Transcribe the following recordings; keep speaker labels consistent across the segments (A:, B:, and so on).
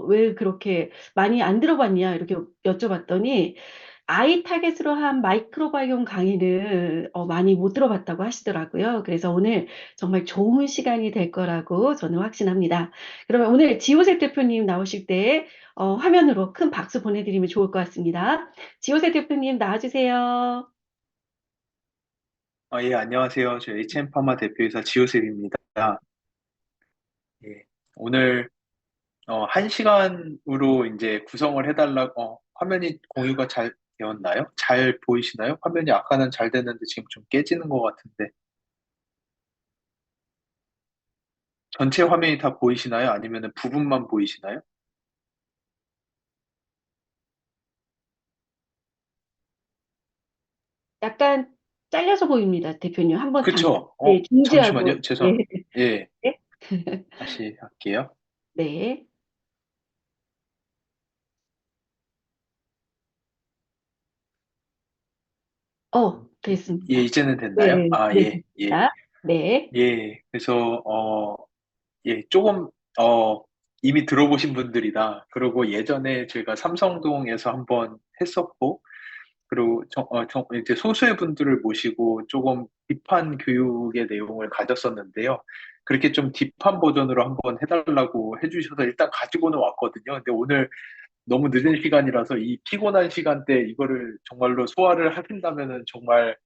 A: 왜 그렇게 많이 안 들어봤냐 이렇게 여쭤봤더니 아이 타겟으로 한 마이크로바이옴 강의는 많이 못 들어봤다고 하시더라고요. 그래서 오늘 정말 좋은 시간이 될 거라고 저는 확신합니다. 그러면 오늘 지호세 대표님 나오실 때 화면으로 큰 박수 보내드리면 좋을 것 같습니다. 지호세 대표님 나와주세요.
B: 예, 안녕하세요. 저 HM파마 대표이사 지호셉입니다. 예, 오늘 1시간으로 이제 구성을 해달라고 화면이 공유가 잘 되었나요? 잘 보이시나요? 화면이 아까는 잘 됐는데 지금 좀 깨지는 것 같은데 전체 화면이 다 보이시나요? 아니면 부분만 보이시나요?
A: 약간 잘려서 보입니다, 대표님. 한번
B: 그쵸?
A: 네, 중지하고,
B: 잠시만요.
A: 네,
B: 예,
A: 네,
B: 다시 할게요.
A: 네.
B: 예,
A: 됐습니다.
B: 이제는 됐나요?
A: 네,
B: 아,
A: 네,
B: 예, 예,
A: 됐습니다. 네,
B: 예. 그래서 예, 조금, 이미 들어보신 분들이다. 그리고 예전에 저희가 삼성동에서 한번 했었고, 그리고 이제 소수의 분들을 모시고 조금 딥한 교육의 내용을 가졌었는데요. 그렇게 좀 딥한 버전으로 한번 해달라고 해주셔서 일단 가지고는 왔거든요. 근데 오늘 너무 늦은 시간이라서 이 피곤한 시간대 이거를 정말로 소화를 하신다면은 정말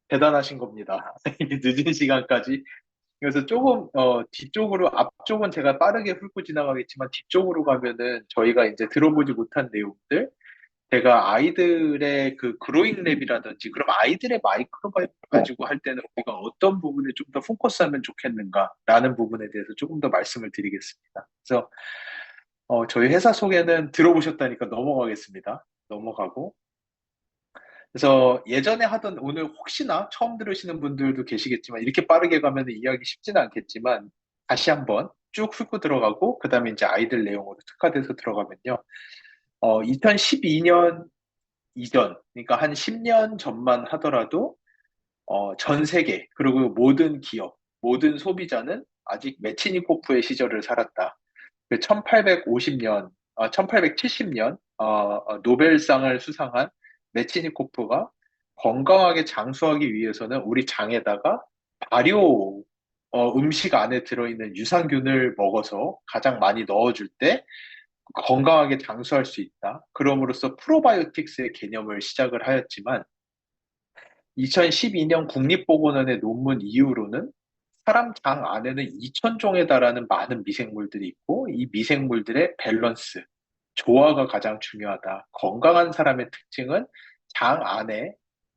B: 대단하신 겁니다. 이 늦은 시간까지 그래서 조금 뒤쪽으로 앞쪽은 제가 빠르게 훑고 지나가겠지만 뒤쪽으로 가면은 저희가 이제 들어보지 못한 내용들 제가 아이들의 그 그로잉 랩이라든지 그럼 아이들의 마이크로바이오 가지고 할 때는 우리가 어떤 부분에 좀 더 포커스하면 좋겠는가라는 부분에 대해서 조금 더 말씀을 드리겠습니다. 그래서 저희 회사 소개는 들어보셨다니까 넘어가겠습니다. 넘어가고 그래서 예전에 하던 오늘 혹시나 처음 들으시는 분들도 계시겠지만 이렇게 빠르게 가면 이해하기 쉽지는 않겠지만 다시 한번 쭉 훑고 들어가고 그다음에 이제 아이들 내용으로 특화돼서 들어가면요. 2012년 이전 그러니까 한 10년 전만 하더라도 전 세계 그리고 모든 기업 모든 소비자는 아직 메치니코프의 시절을 살았다. 1850년, 1870년 노벨상을 수상한 메치니코프가 건강하게 장수하기 위해서는 우리 장에다가 발효 음식 안에 들어있는 유산균을 먹어서 가장 많이 넣어줄 때 건강하게 장수할 수 있다. 그럼으로써 프로바이오틱스의 개념을 시작을 하였지만 2012년 국립보건원의 논문 이후로는 사람 장 안에는 2,000종에 달하는 많은 미생물들이 있고 이 미생물들의 밸런스, 조화가 가장 중요하다. 건강한 사람의 특징은 장 안에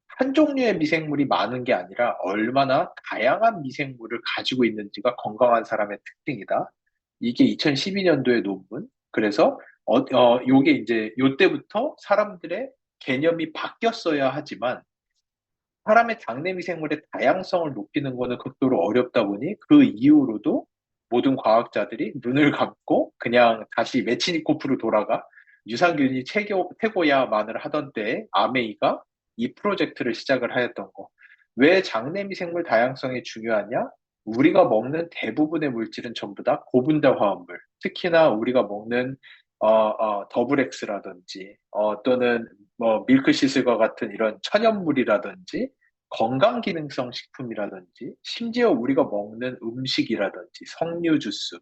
B: 한 종류의 미생물이 많은 게 아니라 얼마나 다양한 미생물을 가지고 있는지가 건강한 사람의 특징이다. 이게 2012년도의 논문. 그래서 요게 이제 요때부터 사람들의 개념이 바뀌었어야 하지만 사람의 장내 미생물의 다양성을 높이는 것은 극도로 어렵다 보니 그 이후로도 모든 과학자들이 눈을 감고 그냥 다시 메치니코프로 돌아가 유산균이 최고야만을 하던 때에 아메이가 이 프로젝트를 시작을 하였던 거. 왜 장내 미생물 다양성이 중요하냐? 우리가 먹는 대부분의 물질은 전부 다 고분자 화합물. 특히나 우리가 먹는 더블엑스라든지 또는 뭐 밀크시슬과 같은 이런 천연물이라든지 건강기능성 식품이라든지 심지어 우리가 먹는 음식이라든지 석류 주스,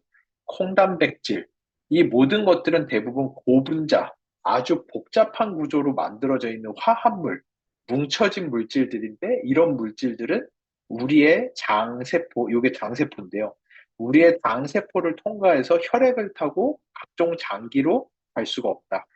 B: 콩단백질 이 모든 것들은 대부분 고분자, 아주 복잡한 구조로 만들어져 있는 화합물, 뭉쳐진 물질들인데 이런 물질들은 우리의 장세포, 이게 장세포인데요. 우리의 장세포를 통과해서 혈액을 타고 각종 장기로 갈 수가 없다.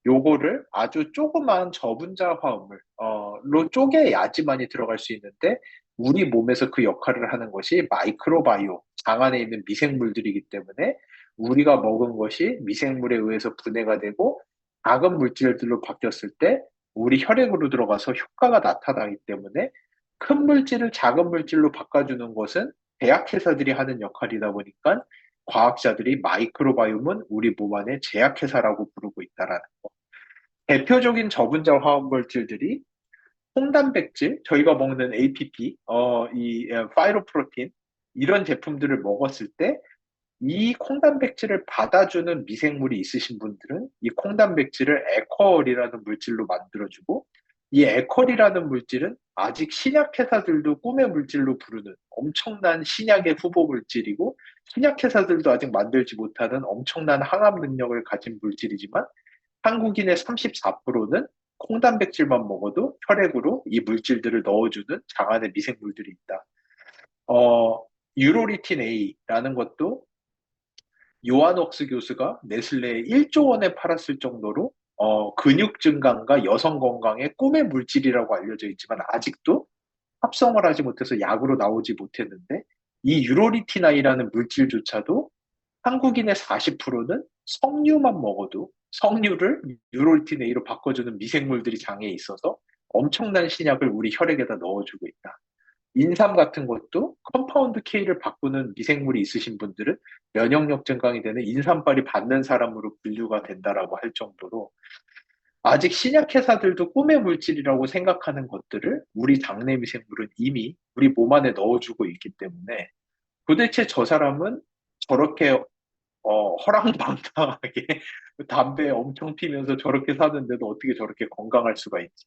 B: 요거를 아주 조그마한 저분자 화합물로 쪼개야지만이 들어갈 수 있는데 우리 몸에서 그 역할을 하는 것이 마이크로바이오, 장 안에 있는 미생물들이기 때문에 우리가 먹은 것이 미생물에 의해서 분해가 되고 작은 물질들로 바뀌었을 때 우리 혈액으로 들어가서 효과가 나타나기 때문에 큰 물질을 작은 물질로 바꿔주는 것은 제약회사들이 하는 역할이다 보니까 과학자들이 마이크로바이옴은 우리 몸 안에 제약회사라고 부르고 있다라는 거. 대표적인 저분자 화학 물질들이 홍단백질, 저희가 먹는 APP, 이 파이로프로틴 이런 제품들을 먹었을 때 이 콩단백질을 받아주는 미생물이 있으신 분들은 이 콩단백질을 에쿼얼이라는 물질로 만들어주고, 이 에쿼얼이라는 물질은 아직 신약회사들도 꿈의 물질로 부르는 엄청난 신약의 후보 물질이고, 신약회사들도 아직 만들지 못하는 엄청난 항암 능력을 가진 물질이지만, 한국인의 34%는 콩단백질만 먹어도 혈액으로 이 물질들을 넣어주는 장안의 미생물들이 있다. 어, 유로리틴 A라는 것도 요한옥스 교수가 네슬레에 1조 원에 팔았을 정도로 근육 증강과 여성 건강의 꿈의 물질이라고 알려져 있지만 아직도 합성을 하지 못해서 약으로 나오지 못했는데, 이 유로리티나이라는 물질조차도 한국인의 40%는 석류만 먹어도 석류를 유로리티네이로 바꿔주는 미생물들이 장에 있어서 엄청난 신약을 우리 혈액에다 넣어주고 있다. 인삼 같은 것도 컴파운드 K를 바꾸는 미생물이 있으신 분들은 면역력 증강이 되는 인삼발이 받는 사람으로 분류가 된다라고 할 정도로, 아직 신약 회사들도 꿈의 물질이라고 생각하는 것들을 우리 장내 미생물은 이미 우리 몸 안에 넣어주고 있기 때문에, 도대체 저 사람은 저렇게 허랑방탕하게 담배 엄청 피면서 저렇게 사는데도 어떻게 저렇게 건강할 수가 있지?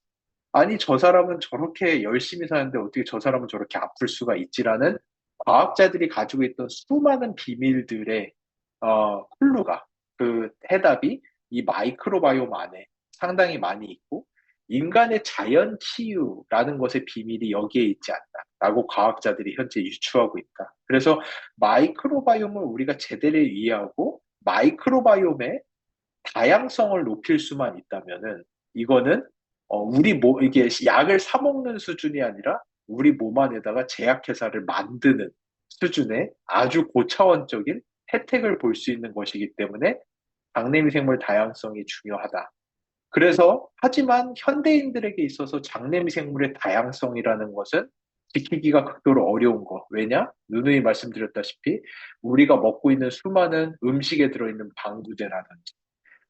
B: 아니, 저 사람은 저렇게 열심히 사는데 어떻게 저 사람은 저렇게 아플 수가 있지라는 과학자들이 가지고 있던 수많은 비밀들의 클루가, 그 해답이 이 마이크로바이옴 안에 상당히 많이 있고, 인간의 자연 치유라는 것의 비밀이 여기에 있지 않나라고 과학자들이 현재 유추하고 있다. 그래서 마이크로바이옴을 우리가 제대로 이해하고 마이크로바이옴의 다양성을 높일 수만 있다면은, 이거는 우리 몸 이게 약을 사 먹는 수준이 아니라 우리 몸 안에다가 제약회사를 만드는 수준의 아주 고차원적인 혜택을 볼 수 있는 것이기 때문에 장내미생물 다양성이 중요하다. 그래서 하지만 현대인들에게 있어서 장내미생물의 다양성이라는 것은 지키기가 극도로 어려운 거. 왜냐? 누누이 말씀드렸다시피 우리가 먹고 있는 수많은 음식에 들어있는 방부제라든지,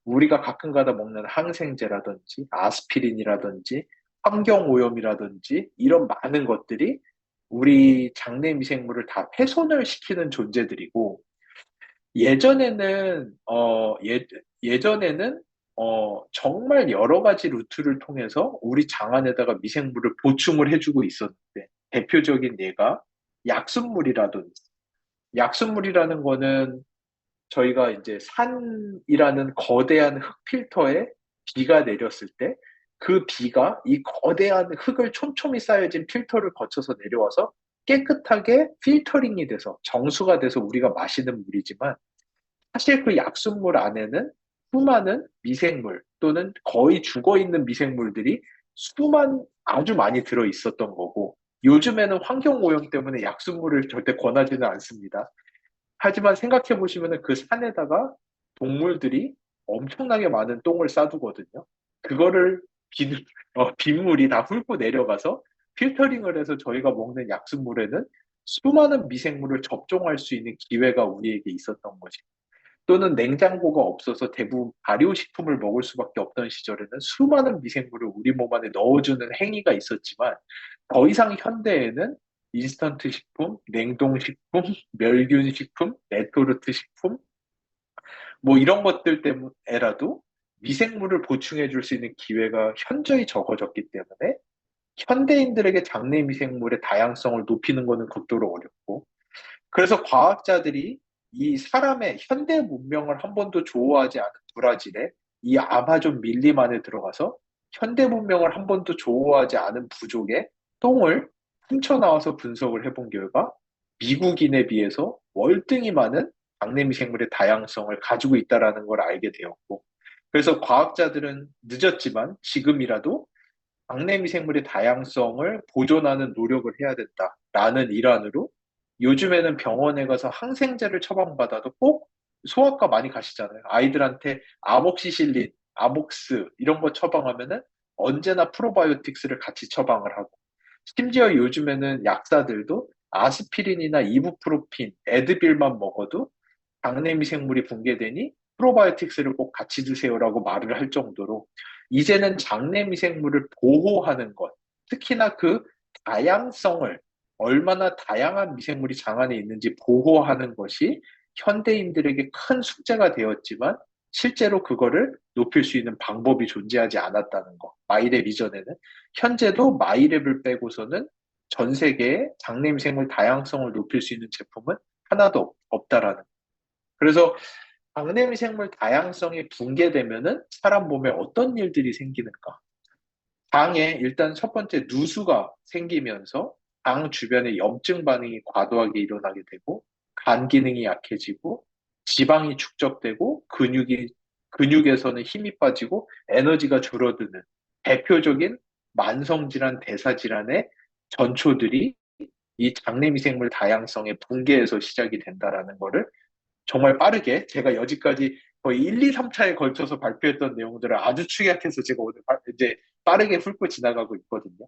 B: 우리가 가끔가다 먹는 항생제라든지 아스피린이라든지 환경오염이라든지 이런 많은 것들이 우리 장내 미생물을 다 훼손을 시키는 존재들이고, 예전에는 예전에는 정말 여러 가지 루트를 통해서 우리 장 안에다가 미생물을 보충을 해주고 있었는데, 대표적인 예가 약순물이라든지, 약순물이라는 거는 저희가 이제 산이라는 거대한 흙 필터에 비가 내렸을 때, 그 비가 이 거대한 흙을 촘촘히 쌓여진 필터를 거쳐서 내려와서 깨끗하게 필터링이 돼서 정수가 돼서 우리가 마시는 물이지만, 사실 그 약수물 안에는 수많은 미생물 또는 거의 죽어 있는 미생물들이 아주 많이 들어 있었던 거고, 요즘에는 환경 오염 때문에 약수물을 절대 권하지는 않습니다. 하지만 생각해 보시면 그 산에다가 동물들이 엄청나게 많은 똥을 싸두거든요. 그거를 빗물이 다 훑고 내려가서 필터링을 해서 저희가 먹는 약수물에는 수많은 미생물을 접종할 수 있는 기회가 우리에게 있었던 거지. 또는 냉장고가 없어서 대부분 발효식품을 먹을 수밖에 없던 시절에는 수많은 미생물을 우리 몸 안에 넣어주는 행위가 있었지만, 더 이상 현대에는 인스턴트 식품, 냉동식품, 멸균식품, 레토르트 식품, 뭐 이런 것들 때문에라도 미생물을 보충해 줄 수 있는 기회가 현저히 적어졌기 때문에 현대인들에게 장내 미생물의 다양성을 높이는 것은 극도로 어렵고, 그래서 과학자들이 이 사람의 현대 문명을 한 번도 조어하지 않은 브라질에 이 아마존 밀림 안에 들어가서 현대 문명을 한 번도 조어하지 않은 부족의 똥을 훔쳐나와서 분석을 해본 결과 미국인에 비해서 월등히 많은 장내미생물의 다양성을 가지고 있다는 걸 알게 되었고, 그래서 과학자들은 늦었지만 지금이라도 장내미생물의 다양성을 보존하는 노력을 해야 된다라는 일환으로, 요즘에는 병원에 가서 항생제를 처방받아도 꼭 소아과 많이 가시잖아요. 아이들한테 아목시실린, 아목스 이런 거 처방하면은 언제나 프로바이오틱스를 같이 처방을 하고, 심지어 요즘에는 약사들도 아스피린이나 이부프로핀, 에드빌만 먹어도 장내미생물이 붕괴되니 프로바이오틱스를 꼭 같이 드세요라고 말을 할 정도로, 이제는 장내미생물을 보호하는 것, 특히나 그 다양성을, 얼마나 다양한 미생물이 장 안에 있는지 보호하는 것이 현대인들에게 큰 숙제가 되었지만 실제로 그거를 높일 수 있는 방법이 존재하지 않았다는 거. 마이랩 이전에는. 현재도 마이랩을 빼고서는 전 세계에 장내 미생물 다양성을 높일 수 있는 제품은 하나도 없다라는 거. 그래서 장내 미생물 다양성이 붕괴되면은 사람 몸에 어떤 일들이 생기는가? 당에 일단 첫 번째 누수가 생기면서 당 주변에 염증 반응이 과도하게 일어나게 되고 간 기능이 약해지고 지방이 축적되고 근육에서는 힘이 빠지고 에너지가 줄어드는 대표적인 만성질환 대사질환의 전초들이 이 장내미생물 다양성의 붕괴에서 시작이 된다라는 거를 정말 빠르게 제가 여지까지 거의 1, 2, 3차에 걸쳐서 발표했던 내용들을 아주 축약해서 제가 오늘 이제 빠르게 훑고 지나가고 있거든요.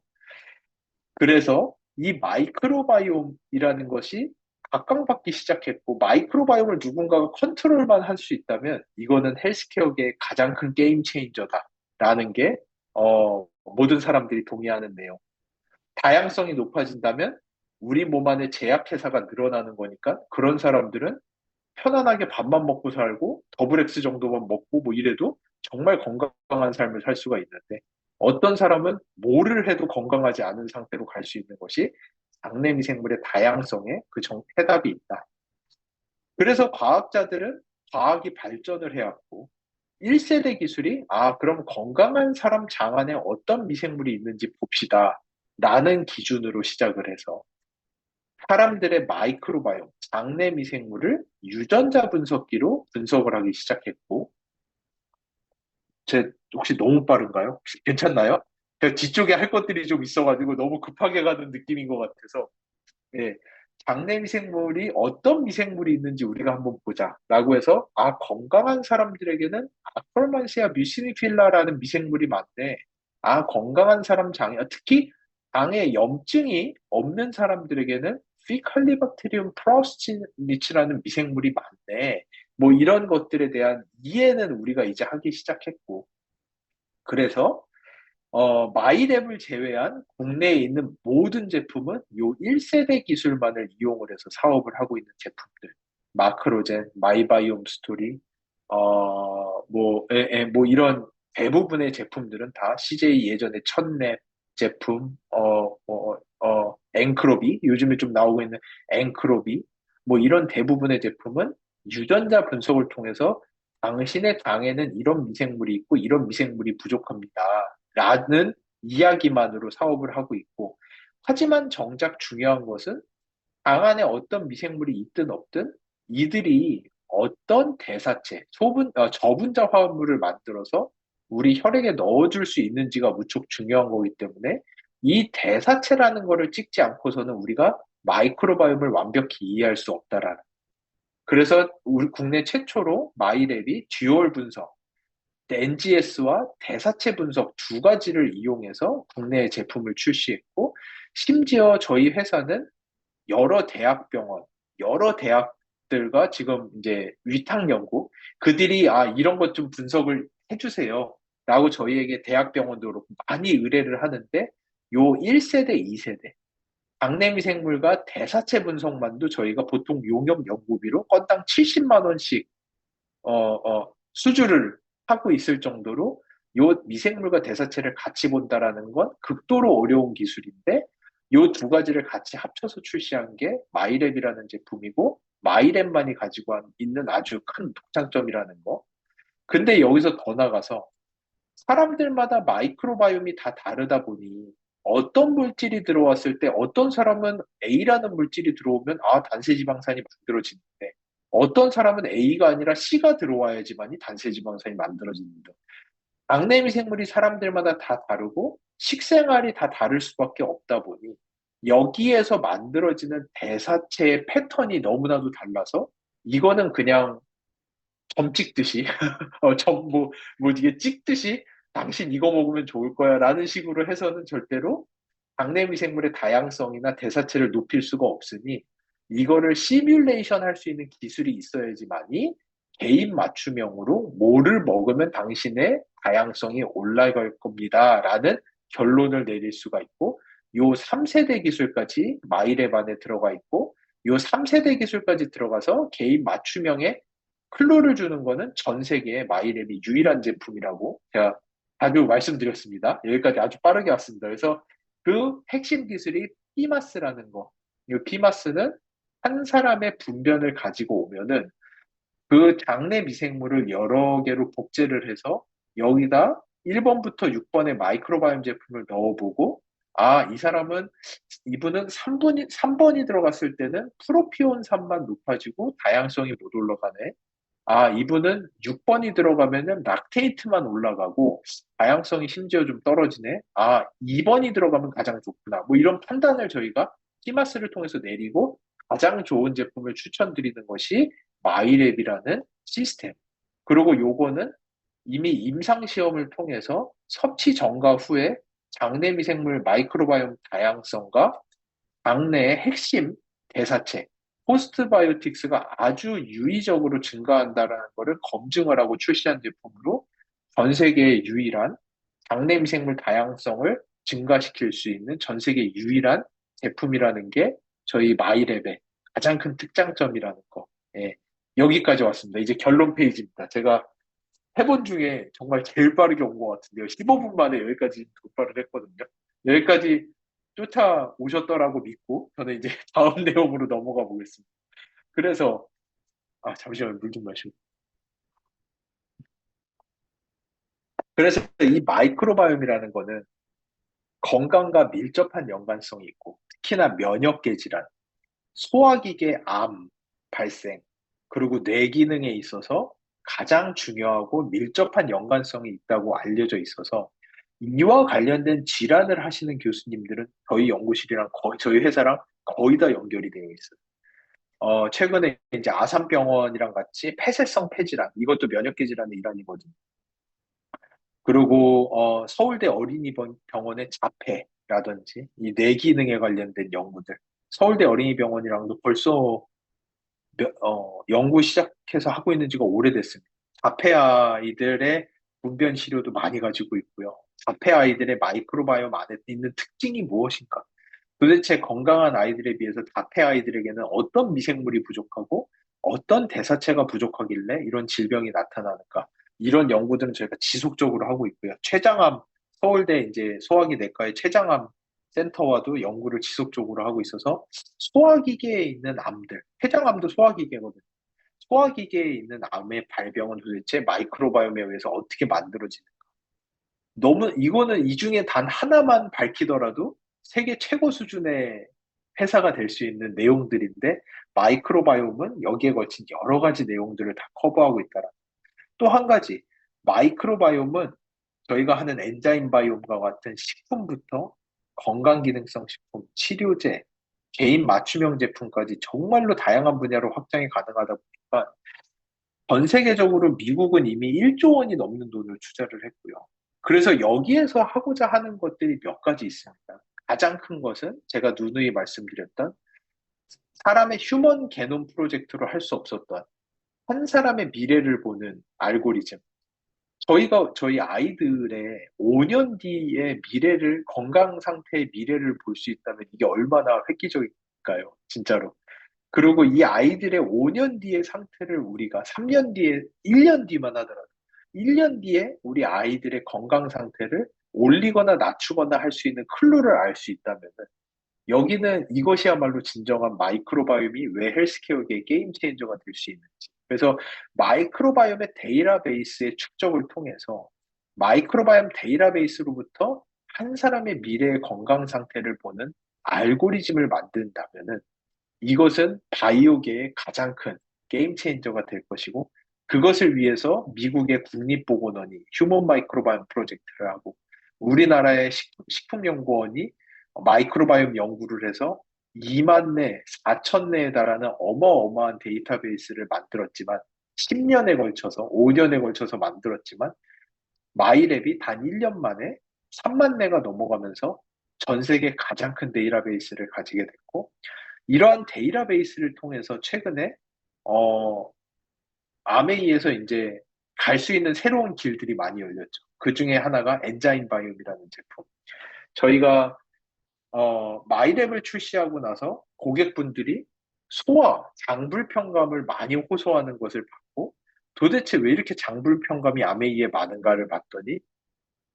B: 그래서 이 마이크로바이옴이라는 것이 각광받기 시작했고, 마이크로바이옴을 누군가가 컨트롤만 할 수 있다면, 이거는 헬스케어계의 가장 큰 게임 체인저다라는 게, 모든 사람들이 동의하는 내용. 다양성이 높아진다면, 우리 몸 안에 제약회사가 늘어나는 거니까, 그런 사람들은 편안하게 밥만 먹고 살고 더블 X 정도만 먹고 뭐 이래도 정말 건강한 삶을 살 수가 있는데 어떤 사람은 뭐를 해도 건강하지 않은 상태로 갈 수 있는 것이 장내 미생물의 다양성에 그 해답이 있다. 그래서 과학자들은 과학이 발전을 해왔고 1세대 기술이 그럼 건강한 사람 장 안에 어떤 미생물이 있는지 봅시다. 라는 기준으로 시작을 해서 사람들의 마이크로바이옴, 장내 미생물을 유전자 분석기로 분석을 하기 시작했고, 혹시 너무 빠른가요? 혹시 괜찮나요? 제가 뒤쪽에 할 것들이 좀 있어가지고 너무 급하게 가는 느낌인 것 같아서, 예, 장내 미생물이 어떤 미생물이 있는지 우리가 한번 보자라고 해서, 건강한 사람들에게는 아크로만시아 뮤시니필라라는 미생물이 많네. 건강한 사람 장에, 특히 장에 염증이 없는 사람들에게는 피칼리박테리움 프라우스티니치라는 미생물이 많네. 뭐 이런 것들에 대한 이해는 우리가 이제 하기 시작했고, 그래서 마이랩을 제외한 국내에 있는 모든 제품은 요 1세대 기술만을 이용을 해서 사업을 하고 있는 제품들. 마크로젠, 마이바이옴 스토리, 뭐 이런 대부분의 제품들은 다 CJ 예전에 첫랩 제품, 앵크로비, 요즘에 좀 나오고 있는 앵크로비, 뭐 이런 대부분의 제품은 유전자 분석을 통해서 당신의 장에는 이런 미생물이 있고 이런 미생물이 부족합니다. 라는 이야기만으로 사업을 하고 있고, 하지만 정작 중요한 것은 장 안에 어떤 미생물이 있든 없든 이들이 어떤 대사체, 저분자 화합물을 만들어서 우리 혈액에 넣어줄 수 있는지가 무척 중요한 거기 때문에 이 대사체라는 거를 찍지 않고서는 우리가 마이크로바이옴을 완벽히 이해할 수 없다라는. 그래서 우리 국내 최초로 마이랩이 듀얼 분석, NGS와 대사체 분석 두 가지를 이용해서 국내에 제품을 출시했고, 심지어 저희 회사는 여러 대학병원, 여러 대학들과 지금 이제 위탁 연구, 그들이 이런 것 좀 분석을 해주세요. 라고 저희에게 대학병원도 그렇고 많이 의뢰를 하는데, 요 1세대, 2세대, 장내미생물과 대사체 분석만도 저희가 보통 용역 연구비로 건당 70만 원씩 수주를 하고 있을 정도로 요 미생물과 대사체를 같이 본다라는 건 극도로 어려운 기술인데 요 두 가지를 같이 합쳐서 출시한 게 마이랩이라는 제품이고 마이랩만이 가지고 있는 아주 큰 독창점이라는 거. 근데 여기서 더 나가서 사람들마다 마이크로바이옴이 다 다르다 보니 어떤 물질이 들어왔을 때 어떤 사람은 A라는 물질이 들어오면 단세지방산이 만들어지는데 어떤 사람은 A가 아니라 C가 들어와야지만이 단세지방산이 만들어집니다. 장내미생물이 사람들마다 다 다르고 식생활이 다 다를 수밖에 없다 보니 여기에서 만들어지는 대사체의 패턴이 너무나도 달라서 이거는 그냥 점 찍듯이 이게 찍듯이 당신 이거 먹으면 좋을 거야 라는 식으로 해서는 절대로 장내미생물의 다양성이나 대사체를 높일 수가 없으니 이거를 시뮬레이션 할 수 있는 기술이 있어야지만이 개인 맞춤형으로 뭐를 먹으면 당신의 다양성이 올라갈 겁니다. 라는 결론을 내릴 수가 있고 요 3세대 기술까지 마이랩 안에 들어가 있고 요 3세대 기술까지 들어가서 개인 맞춤형의 클루를 주는 거는 전 세계에 마이랩이 유일한 제품이라고 제가 자주 말씀드렸습니다. 여기까지 아주 빠르게 왔습니다. 그래서 그 핵심 기술이 피마스라는 거. 이 피마스는 한 사람의 분변을 가지고 오면은 그 장내 미생물을 여러 개로 복제를 해서 여기다 1번부터 6번의 마이크로바이옴 제품을 넣어보고, 아, 이분은 3번이 들어갔을 때는 프로피온 3만 높아지고 다양성이 못 올라가네. 아, 이분은 6번이 들어가면은 락테이트만 올라가고 다양성이 심지어 좀 떨어지네. 아, 2번이 들어가면 가장 좋구나. 뭐 이런 판단을 저희가 티마스를 통해서 내리고 가장 좋은 제품을 추천드리는 것이 마이랩이라는 시스템. 그리고 요거는 이미 임상 시험을 통해서 섭취 전과 후에 장내 미생물 마이크로바이옴 다양성과 장내의 핵심 대사체, 호스트바이오틱스가 아주 유의적으로 증가한다라는 것을 검증을 하고 출시한 제품으로 전 세계의 유일한 장내 미생물 다양성을 증가시킬 수 있는 전 세계 유일한 제품이라는 게 저희 마이랩의 가장 큰 특장점이라는 거. 예, 여기까지 왔습니다. 이제 결론 페이지입니다. 제가 해본 중에 정말 제일 빠르게 온 것 같은데요. 15분 만에 여기까지 돌파를 했거든요. 여기까지 쫓아오셨더라고 믿고 저는 이제 다음 내용으로 넘어가 보겠습니다. 그래서 잠시만 물 좀 마시고. 그래서 이 마이크로바이옴이라는 거는 건강과 밀접한 연관성이 있고 특히나 면역계 질환, 소화기계 암 발생, 그리고 뇌 기능에 있어서 가장 중요하고 밀접한 연관성이 있다고 알려져 있어서 이와 관련된 질환을 하시는 교수님들은 저희 연구실이랑 저희 회사랑 거의 다 연결이 되어 있어요. 최근에 이제 아산병원이랑 같이 폐쇄성 폐질환, 이것도 면역계 질환의 일환이거든요. 그리고 서울대 어린이병원의 자폐라든지 이 뇌기능에 관련된 연구들, 서울대 어린이병원이랑도 벌써 연구 시작해서 하고 있는 지가 오래됐습니다. 자폐 아이들의 분변 시료도 많이 가지고 있고요. 자폐 아이들의 마이크로바이옴 안에 있는 특징이 무엇인가? 도대체 건강한 아이들에 비해서 자폐 아이들에게는 어떤 미생물이 부족하고 어떤 대사체가 부족하길래 이런 질병이 나타나는가? 이런 연구들은 저희가 지속적으로 하고 있고요. 서울대 이제 소화기 내과의 췌장암 센터와도 연구를 지속적으로 하고 있어서 소화기계에 있는 암들, 췌장암도 소화기계거든요. 소화기계에 있는 암의 발병은 도대체 마이크로바이옴에 의해서 어떻게 만들어지는가? 이거는 이 중에 단 하나만 밝히더라도 세계 최고 수준의 회사가 될 수 있는 내용들인데, 마이크로바이옴은 여기에 걸친 여러 가지 내용들을 다 커버하고 있다라. 또 한 가지, 마이크로바이옴은 저희가 하는 엔자임 바이옴과 같은 식품부터 건강기능성 식품, 치료제, 개인 맞춤형 제품까지 정말로 다양한 분야로 확장이 가능하다 보니까 전 세계적으로 미국은 이미 1조 원이 넘는 돈을 투자를 했고요. 그래서 여기에서 하고자 하는 것들이 몇 가지 있습니다. 가장 큰 것은 제가 누누이 말씀드렸던 사람의 휴먼 게놈 프로젝트로 할 수 없었던 한 사람의 미래를 보는 알고리즘. 저희가 저희 아이들의 5년 뒤의 미래를, 건강 상태의 미래를 볼 수 있다면 이게 얼마나 획기적일까요? 진짜로. 그리고 이 아이들의 5년 뒤의 상태를 우리가 3년 뒤에, 1년 뒤만 하더라도 1년 뒤에 우리 아이들의 건강 상태를 올리거나 낮추거나 할 수 있는 클루를 알 수 있다면 여기는 이것이야말로 진정한 마이크로바이옴이 왜 헬스케어계의 게임 체인저가 될 수 있는지. 그래서 마이크로바이옴의 데이터베이스의 축적을 통해서 마이크로바이옴 데이터베이스로부터 한 사람의 미래의 건강 상태를 보는 알고리즘을 만든다면은 이것은 바이오계의 가장 큰 게임 체인저가 될 것이고, 그것을 위해서 미국의 국립보건원이 휴먼 마이크로바이옴 프로젝트를 하고 우리나라의 식품연구원이 마이크로바이옴 연구를 해서 2만 내, 4천 내에 달하는 어마어마한 데이터베이스를 만들었지만 10년에 걸쳐서, 5년에 걸쳐서 만들었지만 마이랩이 단 1년 만에 3만 내가 넘어가면서 전 세계 가장 큰 데이터베이스를 가지게 됐고, 이러한 데이터베이스를 통해서 최근에 어, 암에 의해서 이제 갈 수 있는 새로운 길들이 많이 열렸죠. 그 중에 하나가 엔자임 바이옴이라는 제품. 저희가 마이랩을 출시하고 나서 고객분들이 소화, 장불평감을 많이 호소하는 것을 봤고, 도대체 왜 이렇게 장불평감이 아메이에 많은가를 봤더니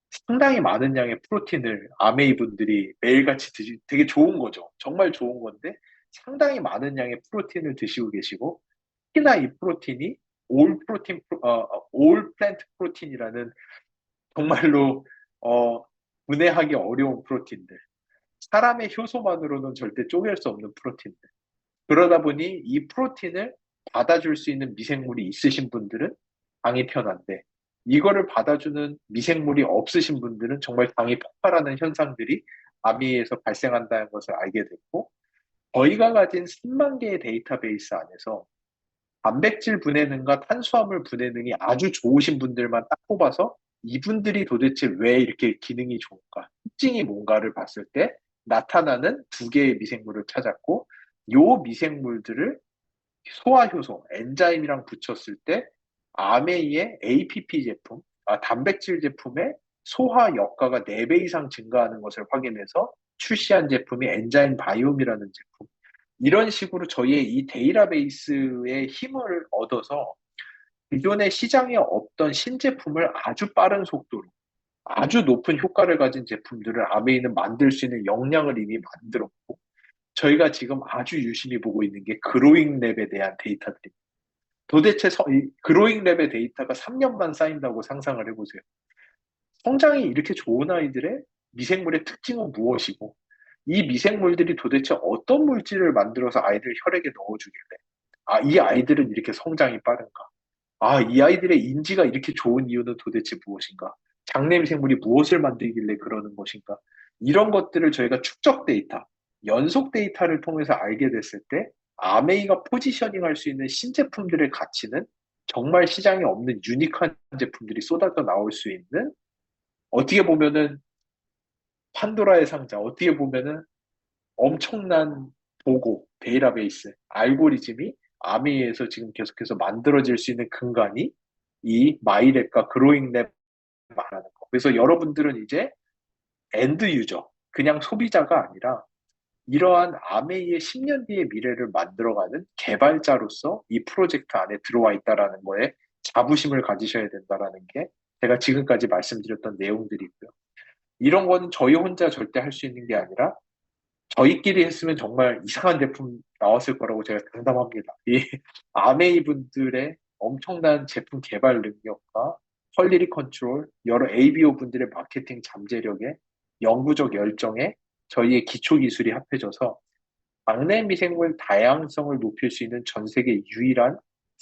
B: 상당히 많은 양의 프로틴을 아메이 분들이 매일같이 되게 좋은 거죠. 정말 좋은 건데 상당히 많은 양의 프로틴을 드시고 계시고, 특히나 이 프로틴이 올 플랜트 프로틴이라는 정말로 어, 분해하기 어려운 프로틴들. 사람의 효소만으로는 절대 쪼갤 수 없는 프로틴들. 그러다 보니 이 프로틴을 받아줄 수 있는 미생물이 있으신 분들은 당이 편한데, 이거를 받아주는 미생물이 없으신 분들은 정말 당이 폭발하는 현상들이 아미에서 발생한다는 것을 알게 됐고, 저희가 가진 3만 개의 데이터베이스 안에서 단백질 분해능과 탄수화물 분해능이 아주 좋으신 분들만 딱 뽑아서 이분들이 도대체 왜 이렇게 기능이 좋은가, 특징이 뭔가를 봤을 때 나타나는 두 개의 미생물을 찾았고, 요 미생물들을 소화효소, 엔자임이랑 붙였을 때 아메이의 APP 제품, 단백질 제품의 소화 효과가 4배 이상 증가하는 것을 확인해서 출시한 제품이 엔자임 바이옴이라는 제품. 이런 식으로 저희의 이 데이터베이스의 힘을 얻어서 기존의 시장에 없던 신제품을 아주 빠른 속도로 아주 높은 효과를 가진 제품들을 아메이는 만들 수 있는 역량을 이미 만들었고, 저희가 지금 아주 유심히 보고 있는 게 그로잉 랩에 대한 데이터들입니다. 도대체 이 그로잉 랩의 데이터가 3년만 쌓인다고 상상을 해보세요. 성장이 이렇게 좋은 아이들의 미생물의 특징은 무엇이고, 이 미생물들이 도대체 어떤 물질을 만들어서 아이들 혈액에 넣어주길래, 이 아이들은 이렇게 성장이 빠른가? 이 아이들의 인지가 이렇게 좋은 이유는 도대체 무엇인가? 장내 미생물이 무엇을 만들길래 그러는 것인가? 이런 것들을 저희가 축적 데이터, 연속 데이터를 통해서 알게 됐을 때, 아메이가 포지셔닝 할 수 있는 신제품들의 가치는 정말 시장에 없는 유니크한 제품들이 쏟아져 나올 수 있는, 어떻게 보면은 판도라의 상자, 어떻게 보면은 엄청난 보고, 데이터베이스, 알고리즘이 아미에서 지금 계속해서 만들어질 수 있는 근간이 이 마이랩과 그로잉랩 말하는 거. 그래서 여러분들은 이제 엔드 유저, 그냥 소비자가 아니라 이러한 아메이의 10년 뒤의 미래를 만들어가는 개발자로서 이 프로젝트 안에 들어와 있다라는 거에 자부심을 가지셔야 된다라는 게 제가 지금까지 말씀드렸던 내용들이고요. 이런 거는 저희 혼자 절대 할 수 있는 게 아니라 저희끼리 했으면 정말 이상한 제품 나왔을 거라고 제가 장담합니다. 이 아메이 분들의 엄청난 제품 개발 능력과 퀄리티 컨트롤, 여러 ABO 분들의 마케팅 잠재력에 영구적 열정에 저희의 기초 기술이 합해져서 막내 미생물 다양성을 높일 수 있는 전 세계 유일한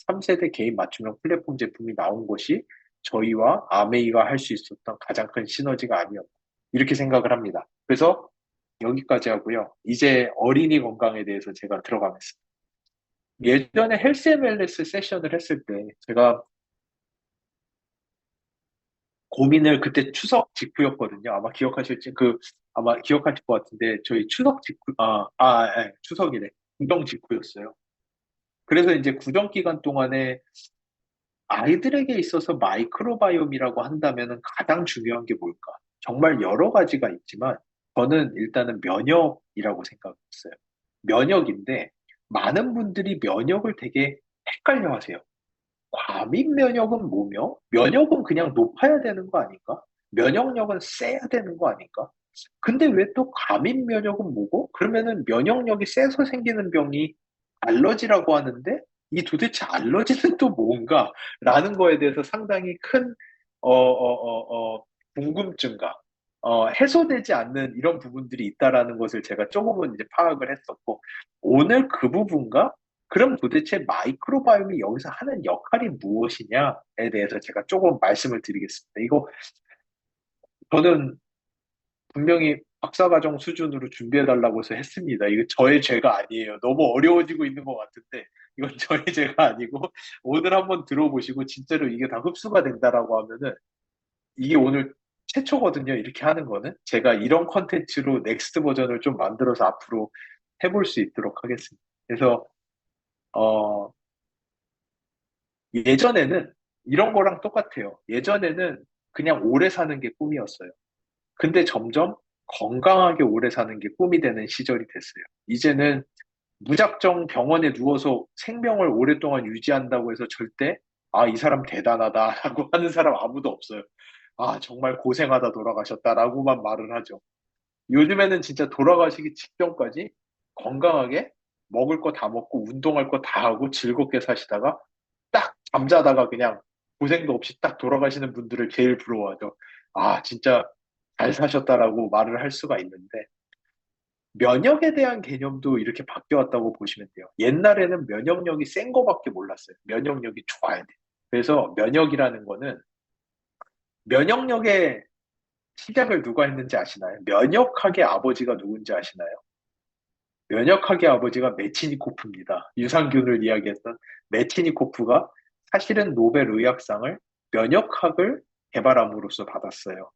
B: 3세대 개인 맞춤형 플랫폼 제품이 나온 것이 저희와 아메이가 할 수 있었던 가장 큰 시너지가 아니었나, 이렇게 생각을 합니다. 그래서 여기까지 하고요. 이제 어린이 건강에 대해서 제가 들어가겠습니다. 예전에 헬스 MLS 세션을 했을 때 제가 고민을, 그때 추석 직후였거든요. 아마 기억하실 것 같은데 저희 추석 직후, 추석이래. 구정 직후였어요. 그래서 이제 구정 기간 동안에 아이들에게 있어서 마이크로바이옴이라고 한다면 가장 중요한 게 뭘까? 정말 여러 가지가 있지만 저는 일단은 면역이라고 생각했어요. 면역인데 많은 분들이 면역을 되게 헷갈려 하세요. 과민 면역은 뭐며? 면역은 그냥 높아야 되는 거 아닌가? 면역력은 세야 되는 거 아닌가? 근데 왜 또 과민 면역은 뭐고? 그러면은 면역력이 세서 생기는 병이 알러지라고 하는데 이 도대체 알러지는 또 뭔가? 라는 거에 대해서 상당히 큰 궁금증과 해소되지 않는 이런 부분들이 있다라는 것을 제가 조금은 이제 파악을 했었고, 오늘 그 부분과 그럼 도대체 마이크로바이옴이 여기서 하는 역할이 무엇이냐에 대해서 제가 조금 말씀을 드리겠습니다. 이거 저는 분명히 박사과정 수준으로 준비해달라고 해서 했습니다. 이거 저의 죄가 아니에요. 너무 어려워지고 있는 것 같은데 이건 저의 죄가 아니고 오늘 한번 들어보시고 진짜로 이게 다 흡수가 된다라고 하면은 이게 오늘 최초거든요. 이렇게 하는 거는 제가 이런 컨텐츠로 넥스트 버전을 좀 만들어서 앞으로 해볼 수 있도록 하겠습니다. 그래서 어, 예전에는 이런 거랑 똑같아요. 예전에는 그냥 오래 사는 게 꿈이었어요. 근데 점점 건강하게 오래 사는 게 꿈이 되는 시절이 됐어요. 이제는 무작정 병원에 누워서 생명을 오랫동안 유지한다고 해서 절대, 아, 이 사람 대단하다라고 하는 사람 아무도 없어요. 아, 정말 고생하다 돌아가셨다라고만 말을 하죠. 요즘에는 진짜 돌아가시기 직전까지 건강하게 먹을 거 다 먹고 운동할 거 다 하고 즐겁게 사시다가 딱 잠자다가 그냥 고생도 없이 딱 돌아가시는 분들을 제일 부러워하죠. 아, 진짜 잘 사셨다라고 말을 할 수가 있는데, 면역에 대한 개념도 이렇게 바뀌어왔다고 보시면 돼요. 옛날에는 면역력이 센 거밖에 몰랐어요. 면역력이 좋아야 돼. 그래서 면역이라는 거는 면역력의 시작을 누가 했는지 아시나요? 면역학의 아버지가 누군지 아시나요? 면역학의 아버지가 메치니코프입니다. 유산균을 이야기했던 메치니코프가 사실은 노벨 의학상을 면역학을 개발함으로써 받았어요.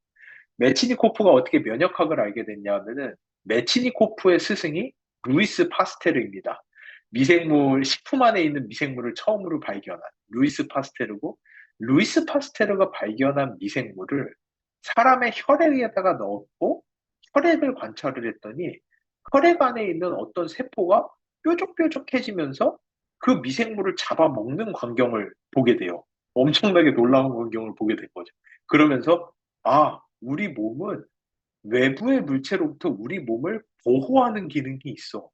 B: 메치니코프가 어떻게 면역학을 알게 됐냐 하면은 메치니코프의 스승이 루이스 파스테르입니다. 미생물, 식품 안에 있는 미생물을 처음으로 발견한 루이스 파스테르고, 루이스 파스테르가 발견한 미생물을 사람의 혈액에다가 넣었고 혈액을 관찰을 했더니 혈액 안에 있는 어떤 세포가 뾰족뾰족해지면서 그 미생물을 잡아먹는 광경을 보게 돼요. 엄청나게 놀라운 광경을 보게 된 거죠. 그러면서 아, 우리 몸은 외부의 물체로부터 우리 몸을 보호하는 기능이 있어.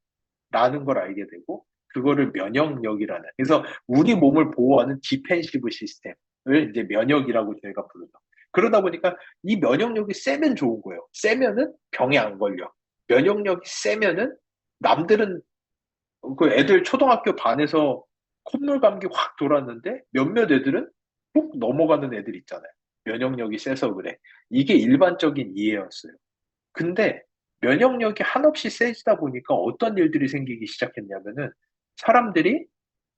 B: 라는 걸 알게 되고, 그거를 면역력이라는. 그래서 우리 몸을 보호하는 디펜시브 시스템을 이제 면역이라고 저희가 부르죠. 그러다 보니까 이 면역력이 세면 좋은 거예요. 세면은 병에 안 걸려. 면역력이 세면은 남들은 그 애들 초등학교 반에서 콧물 감기 확 돌았는데 몇몇 애들은 훅 넘어가는 애들 있잖아요. 면역력이 세서 그래. 이게 일반적인 이해였어요. 근데 면역력이 한없이 세지다 보니까 어떤 일들이 생기기 시작했냐면은 사람들이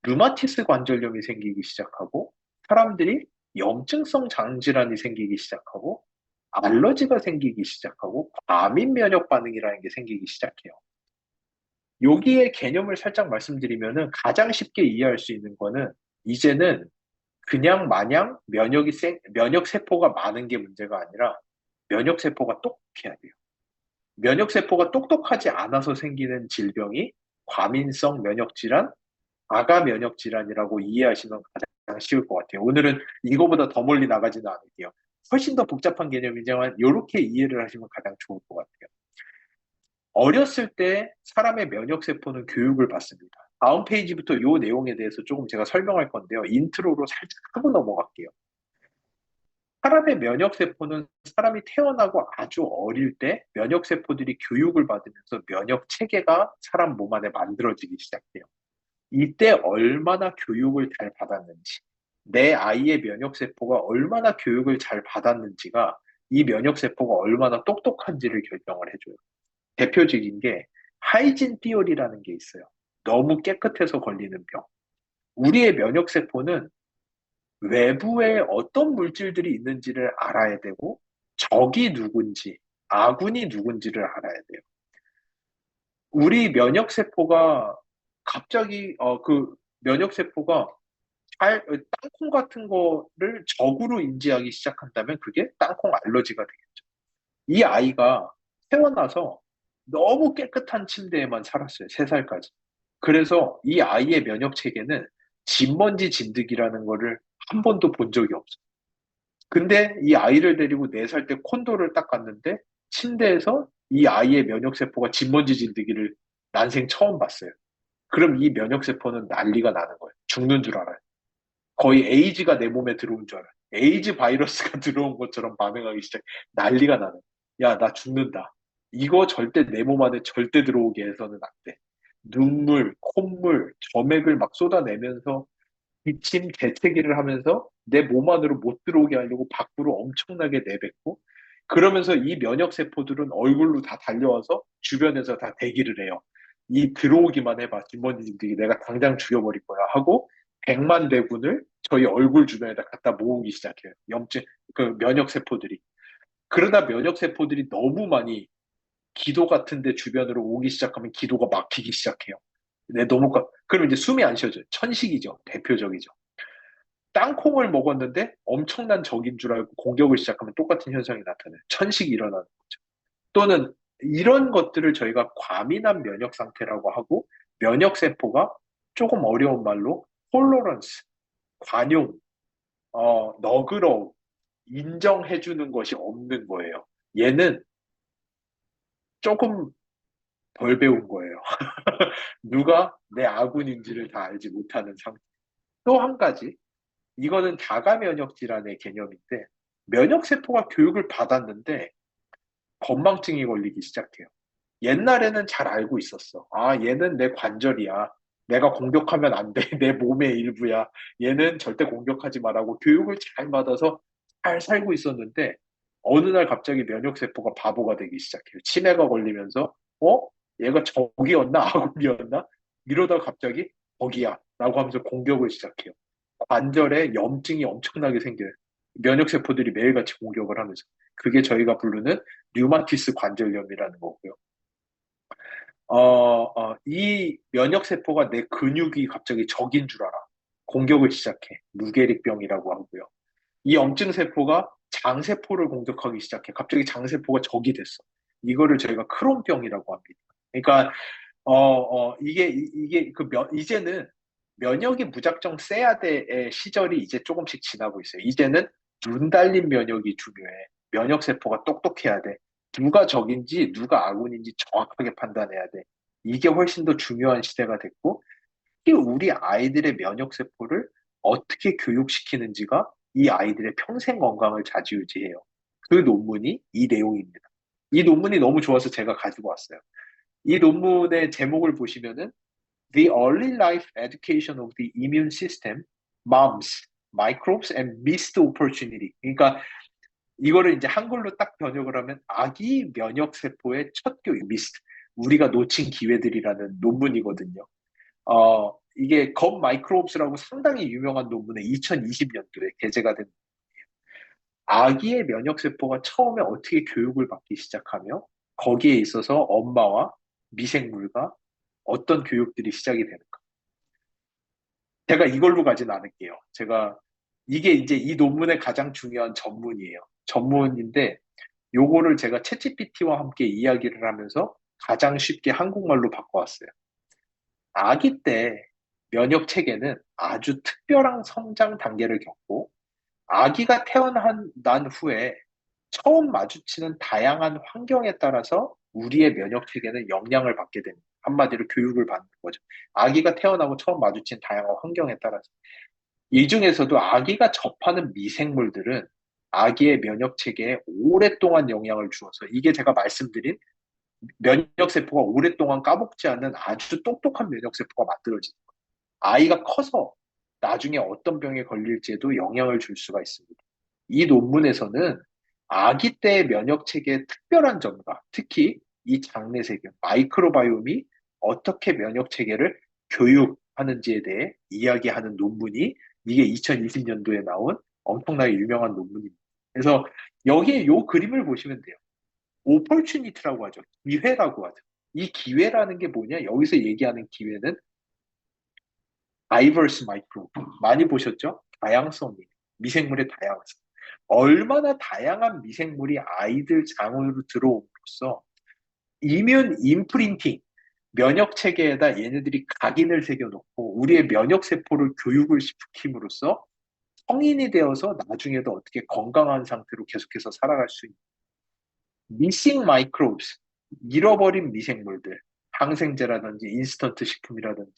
B: 류마티스 관절염이 생기기 시작하고, 사람들이 염증성 장질환이 생기기 시작하고, 알러지가 생기기 시작하고, 과민 면역 반응이라는 게 생기기 시작해요. 여기에 개념을 살짝 말씀드리면은 가장 쉽게 이해할 수 있는 거는, 이제는 그냥 마냥 면역 세포가 많은 게 문제가 아니라 면역 세포가 똑똑해야 돼요. 면역세포가 똑똑하지 않아서 생기는 질병이 과민성 면역질환, 아가 면역질환이라고 이해하시면 가장 쉬울 것 같아요. 오늘은 이거보다 더 멀리 나가지는 않을게요. 훨씬 더 복잡한 개념이지만 이렇게 이해를 하시면 가장 좋을 것 같아요. 어렸을 때 사람의 면역세포는 교육을 받습니다. 다음 페이지부터 이 내용에 대해서 조금 제가 설명할 건데요. 인트로로 살짝 하고 넘어갈게요. 사람의 면역세포는 사람이 태어나고 아주 어릴 때 면역세포들이 교육을 받으면서 면역 체계가 사람 몸 안에 만들어지기 시작해요. 이때 얼마나 교육을 잘 받았는지, 내 아이의 면역세포가 얼마나 교육을 잘 받았는지가 이 면역세포가 얼마나 똑똑한지를 결정을 해줘요. 대표적인 게 하이진 띠어리라는 게 있어요. 너무 깨끗해서 걸리는 병. 우리의 면역세포는 외부에 어떤 물질들이 있는지를 알아야 되고, 적이 누군지, 아군이 누군지를 알아야 돼요. 우리 면역세포가 갑자기, 면역세포가 땅콩 같은 거를 적으로 인지하기 시작한다면 그게 땅콩 알러지가 되겠죠. 이 아이가 태어나서 너무 깨끗한 침대에만 살았어요. 3살까지. 그래서 이 아이의 면역 체계는 진먼지 진드기라는 거를 한 번도 본 적이 없어요. 근데 이 아이를 데리고 4살 때 콘도를 닦았는데 침대에서 이 아이의 면역세포가 진먼지 진드기를 난생 처음 봤어요. 그럼 이 면역세포는 난리가 나는 거예요. 죽는 줄 알아요. 거의 에이즈가 내 몸에 들어온 줄 알아요. 에이즈 바이러스가 들어온 것처럼 반응하기 시작. 난리가 나는. 야, 나 죽는다. 이거 절대 내 몸 안에 절대 들어오게 해서는 안 돼. 눈물, 콧물, 점액을 막 쏟아내면서 기침, 재채기를 하면서 내 몸 안으로 못 들어오게 하려고 밖으로 엄청나게 내뱉고, 그러면서 이 면역세포들은 얼굴로 다 달려와서 주변에서 다 대기를 해요. 이 들어오기만 해봐. 뒷머리들이 내가 당장 죽여버릴 거야 하고 100만 대군을 저희 얼굴 주변에다 갖다 모으기 시작해요. 면역세포들이. 그러다 면역세포들이 너무 많이 기도 같은데 주변으로 오기 시작하면 기도가 막히기 시작해요. 그럼 이제 숨이 안 쉬어져요. 천식이죠. 대표적이죠. 땅콩을 먹었는데 엄청난 적인 줄 알고 공격을 시작하면 똑같은 현상이 나타나요. 천식이 일어나는 거죠. 또는 이런 것들을 저희가 과민한 면역 상태라고 하고, 면역세포가 조금 어려운 말로 톨러런스, 관용, 너그러움, 인정해주는 것이 없는 거예요. 얘는 조금 덜 배운 거예요. 누가 내 아군인지를 다 알지 못하는 상태. 또 한 가지, 이거는 자가 면역 질환의 개념인데, 면역세포가 교육을 받았는데, 건망증이 걸리기 시작해요. 옛날에는 잘 알고 있었어. 아, 얘는 내 관절이야. 내가 공격하면 안 돼. 내 몸의 일부야. 얘는 절대 공격하지 말라고 교육을 잘 받아서 잘 살고 있었는데, 어느 날 갑자기 면역세포가 바보가 되기 시작해요. 치매가 걸리면서, 얘가 적이었나? 아군이었나? 이러다 갑자기 적이야. 라고 하면서 공격을 시작해요. 관절에 염증이 엄청나게 생겨요. 면역세포들이 매일같이 공격을 하면서. 그게 저희가 부르는 류마티스 관절염이라는 거고요. 이 면역세포가 내 근육이 갑자기 적인 줄 알아. 공격을 시작해. 루게릭병이라고 하고요. 이 염증세포가 장세포를 공격하기 시작해. 갑자기 장세포가 적이 됐어. 이거를 저희가 크론병이라고 합니다. 그러니까, 이게 이제는 면역이 무작정 세야 돼의 시절이 이제 조금씩 지나고 있어요. 이제는 눈 달린 면역이 중요해. 면역세포가 똑똑해야 돼. 누가 적인지 누가 아군인지 정확하게 판단해야 돼. 이게 훨씬 더 중요한 시대가 됐고, 특히 우리 아이들의 면역세포를 어떻게 교육시키는지가 이 아이들의 평생 건강을 좌지우지해요. 그 논문이 이 내용입니다. 이 논문이 너무 좋아서 제가 가지고 왔어요. 이 논문의 제목을 보시면은 The Early Life Education of the Immune System, Moms, Microbes and Missed Opportunity. 그러니까 이거를 이제 한글로 딱 번역을 하면 아기 면역 세포의 첫 교육, 미스트. 우리가 놓친 기회들이라는 논문이거든요. 이게 검 마이크로브스라고 상당히 유명한 논문에 2020년도에 게재가 된 아기의 면역 세포가 처음에 어떻게 교육을 받기 시작하며 거기에 있어서 엄마와 미생물과 어떤 교육들이 시작이 되는가. 제가 이걸로 가진 않을게요. 이게 이제 이 논문의 가장 중요한 전문이에요. 전문인데, 요거를 제가 챗GPT와 함께 이야기를 하면서 가장 쉽게 한국말로 바꿔왔어요. 아기 때 면역 체계는 아주 특별한 성장 단계를 겪고, 아기가 태어난 후에 처음 마주치는 다양한 환경에 따라서 우리의 면역 체계는 영향을 받게 됩니다. 한마디로 교육을 받는 거죠. 아기가 태어나고 처음 마주친 다양한 환경에 따라서. 이 중에서도 아기가 접하는 미생물들은 아기의 면역 체계에 오랫동안 영향을 주어서 이게 제가 말씀드린 면역세포가 오랫동안 까먹지 않는 아주 똑똑한 면역세포가 만들어지는 거예요. 아이가 커서 나중에 어떤 병에 걸릴지에도 영향을 줄 수가 있습니다. 이 논문에서는 아기 때의 면역 체계의 특별한 점과 특히 이 장내 세균, 마이크로바이옴이 어떻게 면역 체계를 교육하는지에 대해 이야기하는 논문이 이게 2020년도에 나온 엄청나게 유명한 논문입니다. 그래서 여기에 요 그림을 보시면 돼요. 오퍼튜니티라고 하죠. 기회라고 하죠. 이 기회라는 게 뭐냐? 여기서 얘기하는 기회는 다이버스 마이크로 많이 보셨죠? 다양성이 미생물의 다양성. 얼마나 다양한 미생물이 아이들 장으로 들어옴으로써 이뮨 임프린팅 면역 체계에다 얘네들이 각인을 새겨놓고 우리의 면역 세포를 교육을 시킴으로써 성인이 되어서 나중에도 어떻게 건강한 상태로 계속해서 살아갈 수 있는 missing microbes 잃어버린 미생물들 항생제라든지 인스턴트 식품이라든지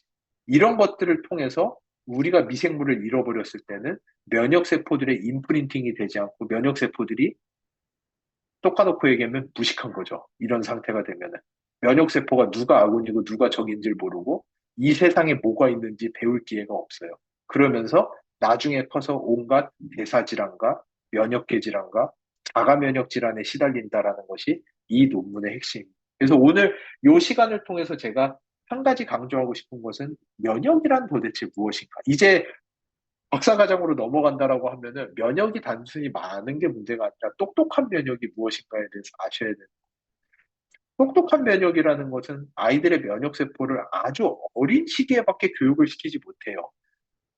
B: 이런 것들을 통해서 우리가 미생물을 잃어버렸을 때는 면역 세포들의 임프린팅이 되지 않고 면역 세포들이 똑까놓고 얘기하면 무식한 거죠. 이런 상태가 되면은 면역 세포가 누가 아군이고 누가 적인지를 모르고 이 세상에 뭐가 있는지 배울 기회가 없어요. 그러면서 나중에 커서 온갖 대사 질환과 면역계 질환과 자가 면역 질환에 시달린다라는 것이 이 논문의 핵심입니다. 그래서 오늘 이 시간을 통해서 제가 한 가지 강조하고 싶은 것은 면역이란 도대체 무엇인가? 이제 박사과정으로 넘어간다라고 하면은 면역이 단순히 많은 게 문제가 아니라 똑똑한 면역이 무엇인가에 대해서 아셔야 돼요. 똑똑한 면역이라는 것은 아이들의 면역세포를 아주 어린 시기에밖에 교육을 시키지 못해요.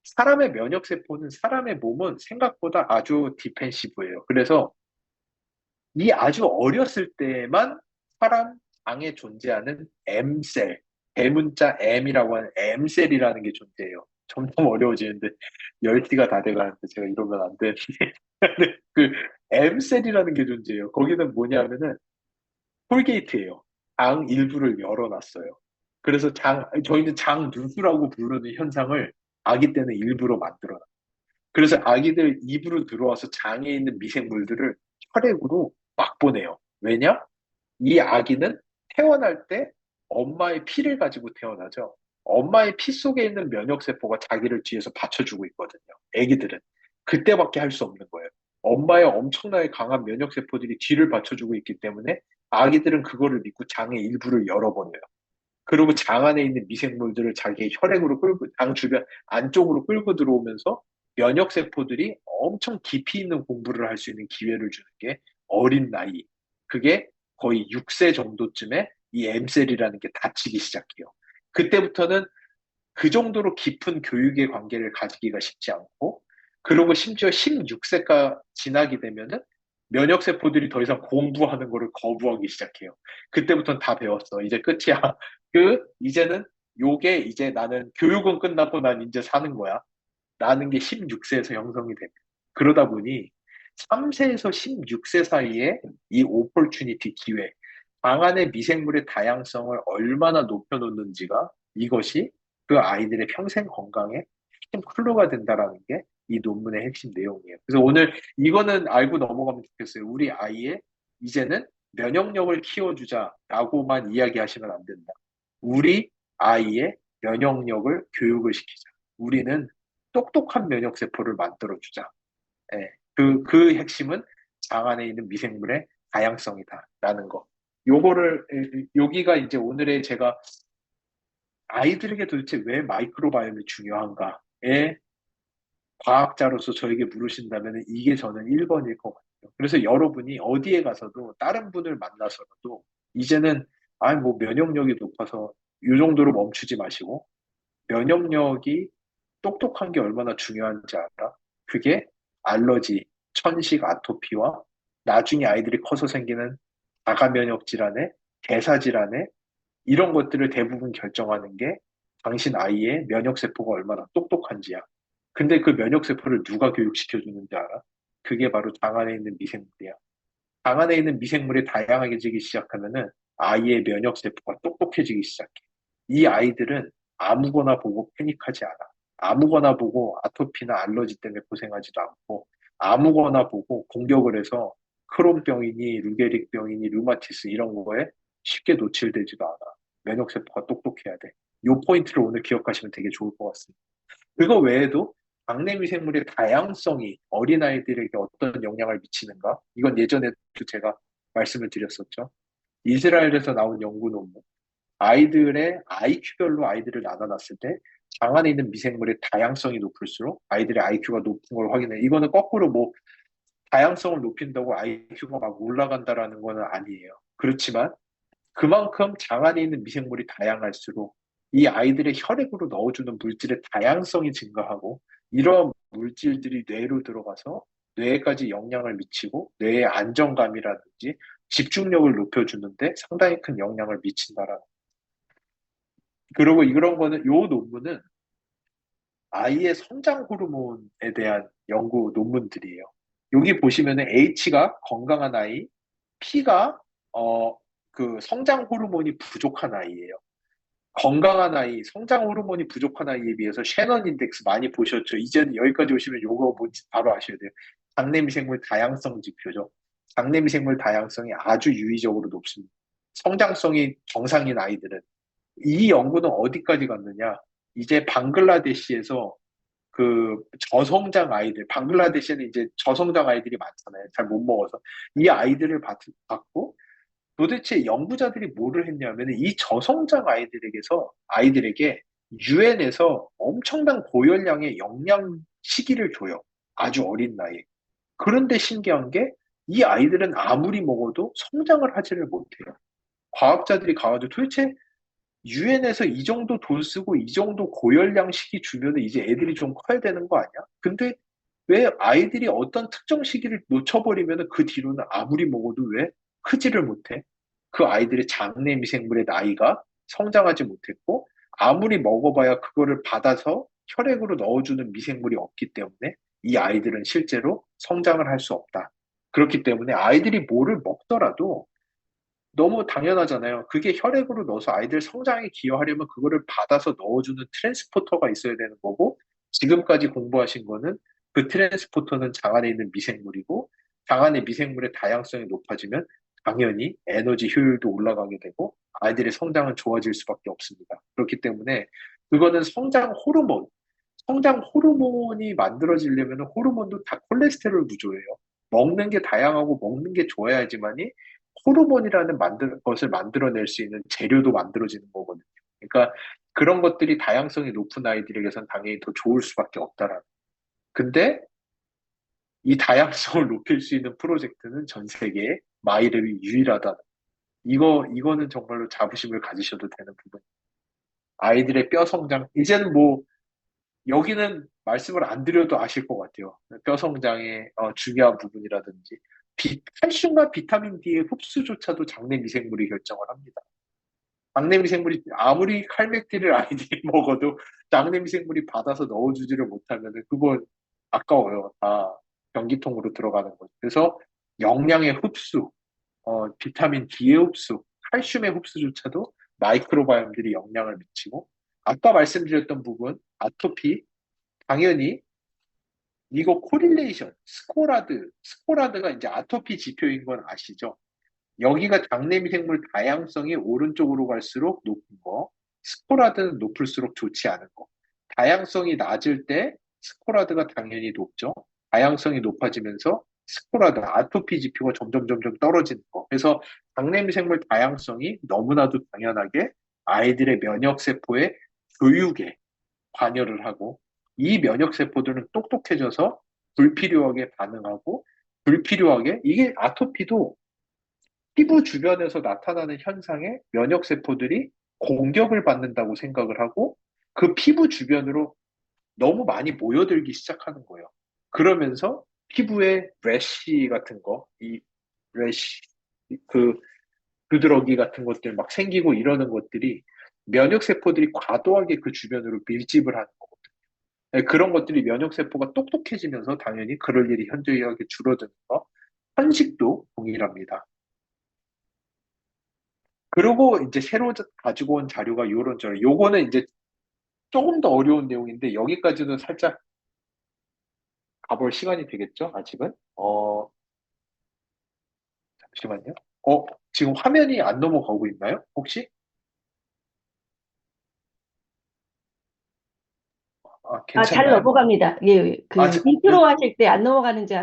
B: 사람의 면역세포는 사람의 몸은 생각보다 아주 디펜시브예요. 그래서 이 아주 어렸을 때만 사람 장에 존재하는 M셀, 대문자 M이라고 하는 M셀이라는 게 존재해요. 점점 어려워지는데 10시가 다 돼가는데 제가 이러면 안 되는데 그 M셀이라는 게 존재해요. 거기는 뭐냐면은 톨게이트예요. 장 일부를 열어놨어요. 그래서 저희는 장 누수라고 부르는 현상을 아기 때는 일부러 만들어놔요. 그래서 아기들 입으로 들어와서 장에 있는 미생물들을 혈액으로 막 보내요. 왜냐? 이 아기는 태어날 때 엄마의 피를 가지고 태어나죠. 엄마의 피 속에 있는 면역세포가 자기를 뒤에서 받쳐주고 있거든요. 아기들은. 그때밖에 할 수 없는 거예요. 엄마의 엄청나게 강한 면역세포들이 뒤를 받쳐주고 있기 때문에 아기들은 그거를 믿고 장의 일부를 열어버려요. 그리고 장 안에 있는 미생물들을 자기의 혈액으로 끌고, 장 주변 안쪽으로 끌고 들어오면서 면역세포들이 엄청 깊이 있는 공부를 할 수 있는 기회를 주는 게 어린 나이. 그게 거의 6세 정도쯤에 이 M셀이라는 게 닫히기 시작해요. 그때부터는 그 정도로 깊은 교육의 관계를 가지기가 쉽지 않고, 그리고 심지어 16세가 지나게 되면은 면역세포들이 더 이상 공부하는 거를 거부하기 시작해요. 그때부터는 다 배웠어. 이제 끝이야. 이제는 요게 이제 나는 교육은 끝나고 난 이제 사는 거야. 라는 게 16세에서 형성이 됩니다. 그러다 보니 3세에서 16세 사이에 이 오퍼튜니티 기회, 방안의 미생물의 다양성을 얼마나 높여놓는지가 이것이 그 아이들의 평생 건강에 핵심 클루가 된다라는 게 이 논문의 핵심 내용이에요. 그래서 오늘 이거는 알고 넘어가면 좋겠어요. 우리 아이의 이제는 면역력을 키워주자라고만 이야기하시면 안 된다. 우리 아이의 면역력을 교육을 시키자. 우리는 똑똑한 면역세포를 만들어주자. 예, 그 핵심은 장 안에 있는 미생물의 다양성이다라는 거. 여기가 이제 오늘의 제가 아이들에게 도대체 왜 마이크로바이옴이 중요한가에 과학자로서 저에게 물으신다면 이게 저는 1번일 것 같아요. 그래서 여러분이 어디에 가서도 다른 분을 만나서라도 이제는 뭐 면역력이 높아서 이 정도로 멈추지 마시고 면역력이 똑똑한 게 얼마나 중요한지 알아? 그게 알러지, 천식, 아토피와 나중에 아이들이 커서 생기는 자가 면역 질환에 대사 질환에 이런 것들을 대부분 결정하는 게 당신 아이의 면역세포가 얼마나 똑똑한지야. 근데 그 면역세포를 누가 교육시켜주는지 알아? 그게 바로 장 안에 있는 미생물이야. 장 안에 있는 미생물이 다양해지기 시작하면은 아이의 면역세포가 똑똑해지기 시작해. 이 아이들은 아무거나 보고 패닉하지 않아. 아무거나 보고 아토피나 알러지 때문에 고생하지도 않고, 아무거나 보고 공격을 해서 크론병이니, 루게릭병이니, 류마티스 이런 거에 쉽게 노출되지도 않아. 면역세포가 똑똑해야 돼. 요 포인트를 오늘 기억하시면 되게 좋을 것 같습니다. 그거 외에도 장내 미생물의 다양성이 어린아이들에게 어떤 영향을 미치는가? 이건 예전에도 제가 말씀을 드렸었죠. 이스라엘에서 나온 연구 논문. 아이들의 IQ별로 아이들을 나눠놨을 때 장 안에 있는 미생물의 다양성이 높을수록 아이들의 IQ가 높은 걸 확인해. 이거는 거꾸로 뭐 다양성을 높인다고 IQ가 막 올라간다라는 거는 아니에요. 그렇지만 그만큼 장 안에 있는 미생물이 다양할수록 이 아이들의 혈액으로 넣어주는 물질의 다양성이 증가하고 이런 물질들이 뇌로 들어가서 뇌에까지 영향을 미치고 뇌의 안정감이라든지 집중력을 높여주는데 상당히 큰 영향을 미친다라는. 그리고 이런 거는 요 논문은 아이의 성장 호르몬에 대한 연구 논문들이에요. 여기 보시면은 H가 건강한 아이, P가 그 성장 호르몬이 부족한 아이예요. 건강한 아이, 성장 호르몬이 부족한 아이에 비해서 셰넌 인덱스 많이 보셨죠? 이제는 여기까지 오시면 요거 뭔지 바로 아셔야 돼요. 장내 미생물 다양성 지표죠. 장내 미생물 다양성이 아주 유의적으로 높습니다. 성장성이 정상인 아이들은 이 연구는 어디까지 갔느냐? 이제 방글라데시에서 그 저성장 아이들, 방글라데시에는 이제 저성장 아이들이 많잖아요. 잘 못 먹어서. 이 아이들을 받고 도대체 연구자들이 뭐를 했냐면 이 저성장 아이들에게 유엔에서 엄청난 고열량의 영양 시기를 줘요. 아주 어린 나이에. 그런데 신기한 게 이 아이들은 아무리 먹어도 성장을 하지를 못해요. 과학자들이 가가지고 도대체 유엔에서 이 정도 돈 쓰고 이 정도 고열량 식이 주면은 이제 애들이 좀 커야 되는 거 아니야? 근데 왜 아이들이 어떤 특정 시기를 놓쳐버리면은 그 뒤로는 아무리 먹어도 왜 크지를 못해? 그 아이들의 장내 미생물의 나이가 성장하지 못했고, 아무리 먹어봐야 그거를 받아서 혈액으로 넣어주는 미생물이 없기 때문에 이 아이들은 실제로 성장을 할 수 없다. 그렇기 때문에 아이들이 뭐를 먹더라도 너무 당연하잖아요. 그게 혈액으로 넣어서 아이들 성장에 기여하려면 그거를 받아서 넣어주는 트랜스포터가 있어야 되는 거고, 지금까지 공부하신 거는 그 트랜스포터는 장 안에 있는 미생물이고, 장 안의 미생물의 다양성이 높아지면 당연히 에너지 효율도 올라가게 되고, 아이들의 성장은 좋아질 수밖에 없습니다. 그렇기 때문에 그거는 성장 호르몬이 만들어지려면 호르몬도 다 콜레스테롤 구조예요. 먹는 게 다양하고 먹는 게 좋아야지만이 호르몬이라는 것을 만들어낼 수 있는 재료도 만들어지는 거거든요. 그러니까 그런 것들이 다양성이 높은 아이들에게선 당연히 더 좋을 수밖에 없다라는. 근데 이 다양성을 높일 수 있는 프로젝트는 전 세계에 마이랩이 유일하다. 이거는 정말로 자부심을 가지셔도 되는 부분. 아이들의 뼈 성장, 이제는 뭐 여기는 말씀을 안 드려도 아실 것 같아요. 뼈 성장의 중요한 부분이라든지 칼슘과 비타민 D의 흡수조차도 장내 미생물이 결정을 합니다. 장내 미생물이 아무리 칼맥티를 아이들이 먹어도 장내 미생물이 받아서 넣어주지를 못하면은 그건 아까워요. 다 변기통으로 들어가는 거죠. 그래서 영양의 흡수, 비타민 D의 흡수, 칼슘의 흡수조차도 마이크로바이옴들이 영향을 미치고 아까 말씀드렸던 부분 아토피 당연히 이거 코릴레이션, 스코라드가 이제 아토피 지표인 건 아시죠? 여기가 장내 미생물 다양성이 오른쪽으로 갈수록 높은 거, 스코라드는 높을수록 좋지 않은 거. 다양성이 낮을 때 스코라드가 당연히 높죠. 다양성이 높아지면서 아토피 지표가 점점 떨어지는 거. 그래서 장내 미생물 다양성이 너무나도 당연하게 아이들의 면역 세포의 교육에 관여를 하고 이 면역 세포들은 똑똑해져서 불필요하게 반응하고 불필요하게 이게 아토피도 피부 주변에서 나타나는 현상에 면역 세포들이 공격을 받는다고 생각을 하고 그 피부 주변으로 너무 많이 모여들기 시작하는 거예요. 그러면서 피부에 래시 같은 거, 이 래시, 그 두드러기 같은 것들 막 생기고 이러는 것들이 면역 세포들이 과도하게 그 주변으로 밀집을 하는 거거든요. 네, 그런 것들이 면역세포가 똑똑해지면서 당연히 그럴 일이 현저하게 줄어드는 거. 한식도 동일합니다. 그리고 이제 새로 가지고 온 자료가 요런 저런. 요거는 이제 조금 더 어려운 내용인데 여기까지는 살짝 가볼 시간이 되겠죠? 아직은? 잠시만요. 지금 화면이 안 넘어가고 있나요? 혹시?
A: 잘
B: 괜찮나요?
A: 넘어갑니다. 예,
B: 아,
A: 인트로 하실 때 안 넘어가는지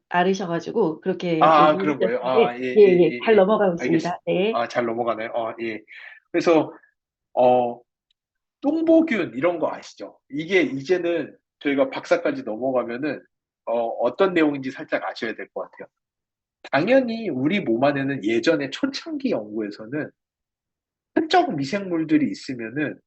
A: 알으셔가지고, 그렇게
B: 그런 거예요?
A: 얘기하셨는데, 예, 예, 잘 넘어가고 있습니다.
B: 알겠습니다.
A: 네.
B: 잘 넘어가나요? 예. 그래서, 어, 똥보균 이런 거 아시죠? 이게 이제는 저희가 박사까지 넘어가면은 어떤 내용인지 살짝 아셔야 될 것 같아요. 당연히 우리 몸 안에는 예전에 초창기 연구에서는 특정 미생물들이 있으면은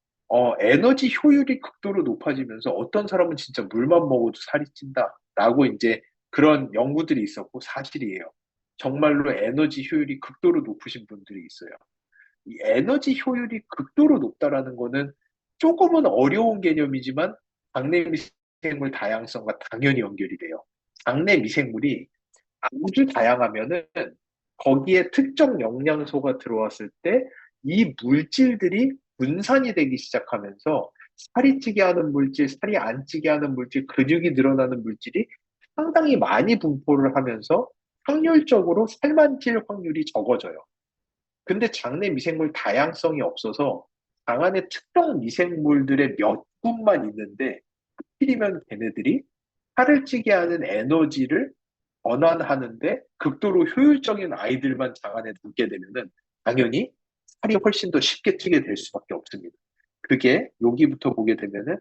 B: 에너지 효율이 극도로 높아지면서 어떤 사람은 진짜 물만 먹어도 살이 찐다라고 이제 그런 연구들이 있었고 사실이에요. 정말로 에너지 효율이 극도로 높으신 분들이 있어요. 이 에너지 효율이 극도로 높다라는 거는 조금은 어려운 개념이지만 장내 미생물 다양성과 당연히 연결이 돼요. 장내 미생물이 아주 다양하면은 거기에 특정 영양소가 들어왔을 때 이 물질들이 분산이 되기 시작하면서 살이 찌게 하는 물질, 살이 안 찌게 하는 물질, 근육이 늘어나는 물질이 상당히 많이 분포를 하면서 확률적으로 살만 찔 확률이 적어져요. 근데 장내 미생물 다양성이 없어서 장 안에 특정 미생물들의 몇 군만 있는데 하필이면 걔네들이 살을 찌게 하는 에너지를 전환하는데 극도로 효율적인 아이들만 장 안에 남게 되면은 당연히 살이 훨씬 더 쉽게 찌게 될 수밖에 없습니다. 그게 여기부터 보게 되면은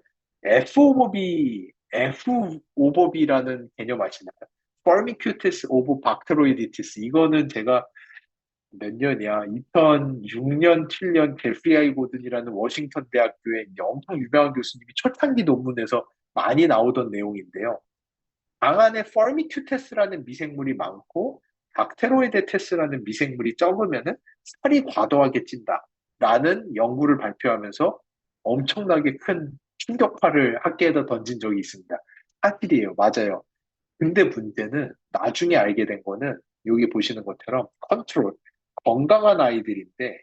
B: F-오버비라는 개념 아시나요? Firmicutes of Bacteroidetes. 이거는 제가 몇 년이야? 2006년, 7년 제프리 아이고든이라는 워싱턴 대학교의 이제 엄청 유명한 교수님이 초창기 논문에서 많이 나오던 내용인데요. 장 안에 퍼미큐테스라는 미생물이 많고 박테로이데테스라는 미생물이 적으면은 살이 과도하게 찐다. 라는 연구를 발표하면서 엄청나게 큰 충격파를 학계에다 던진 적이 있습니다. 사실이에요. 맞아요. 근데 문제는 나중에 알게 된 거는 여기 보시는 것처럼 컨트롤, 건강한 아이들인데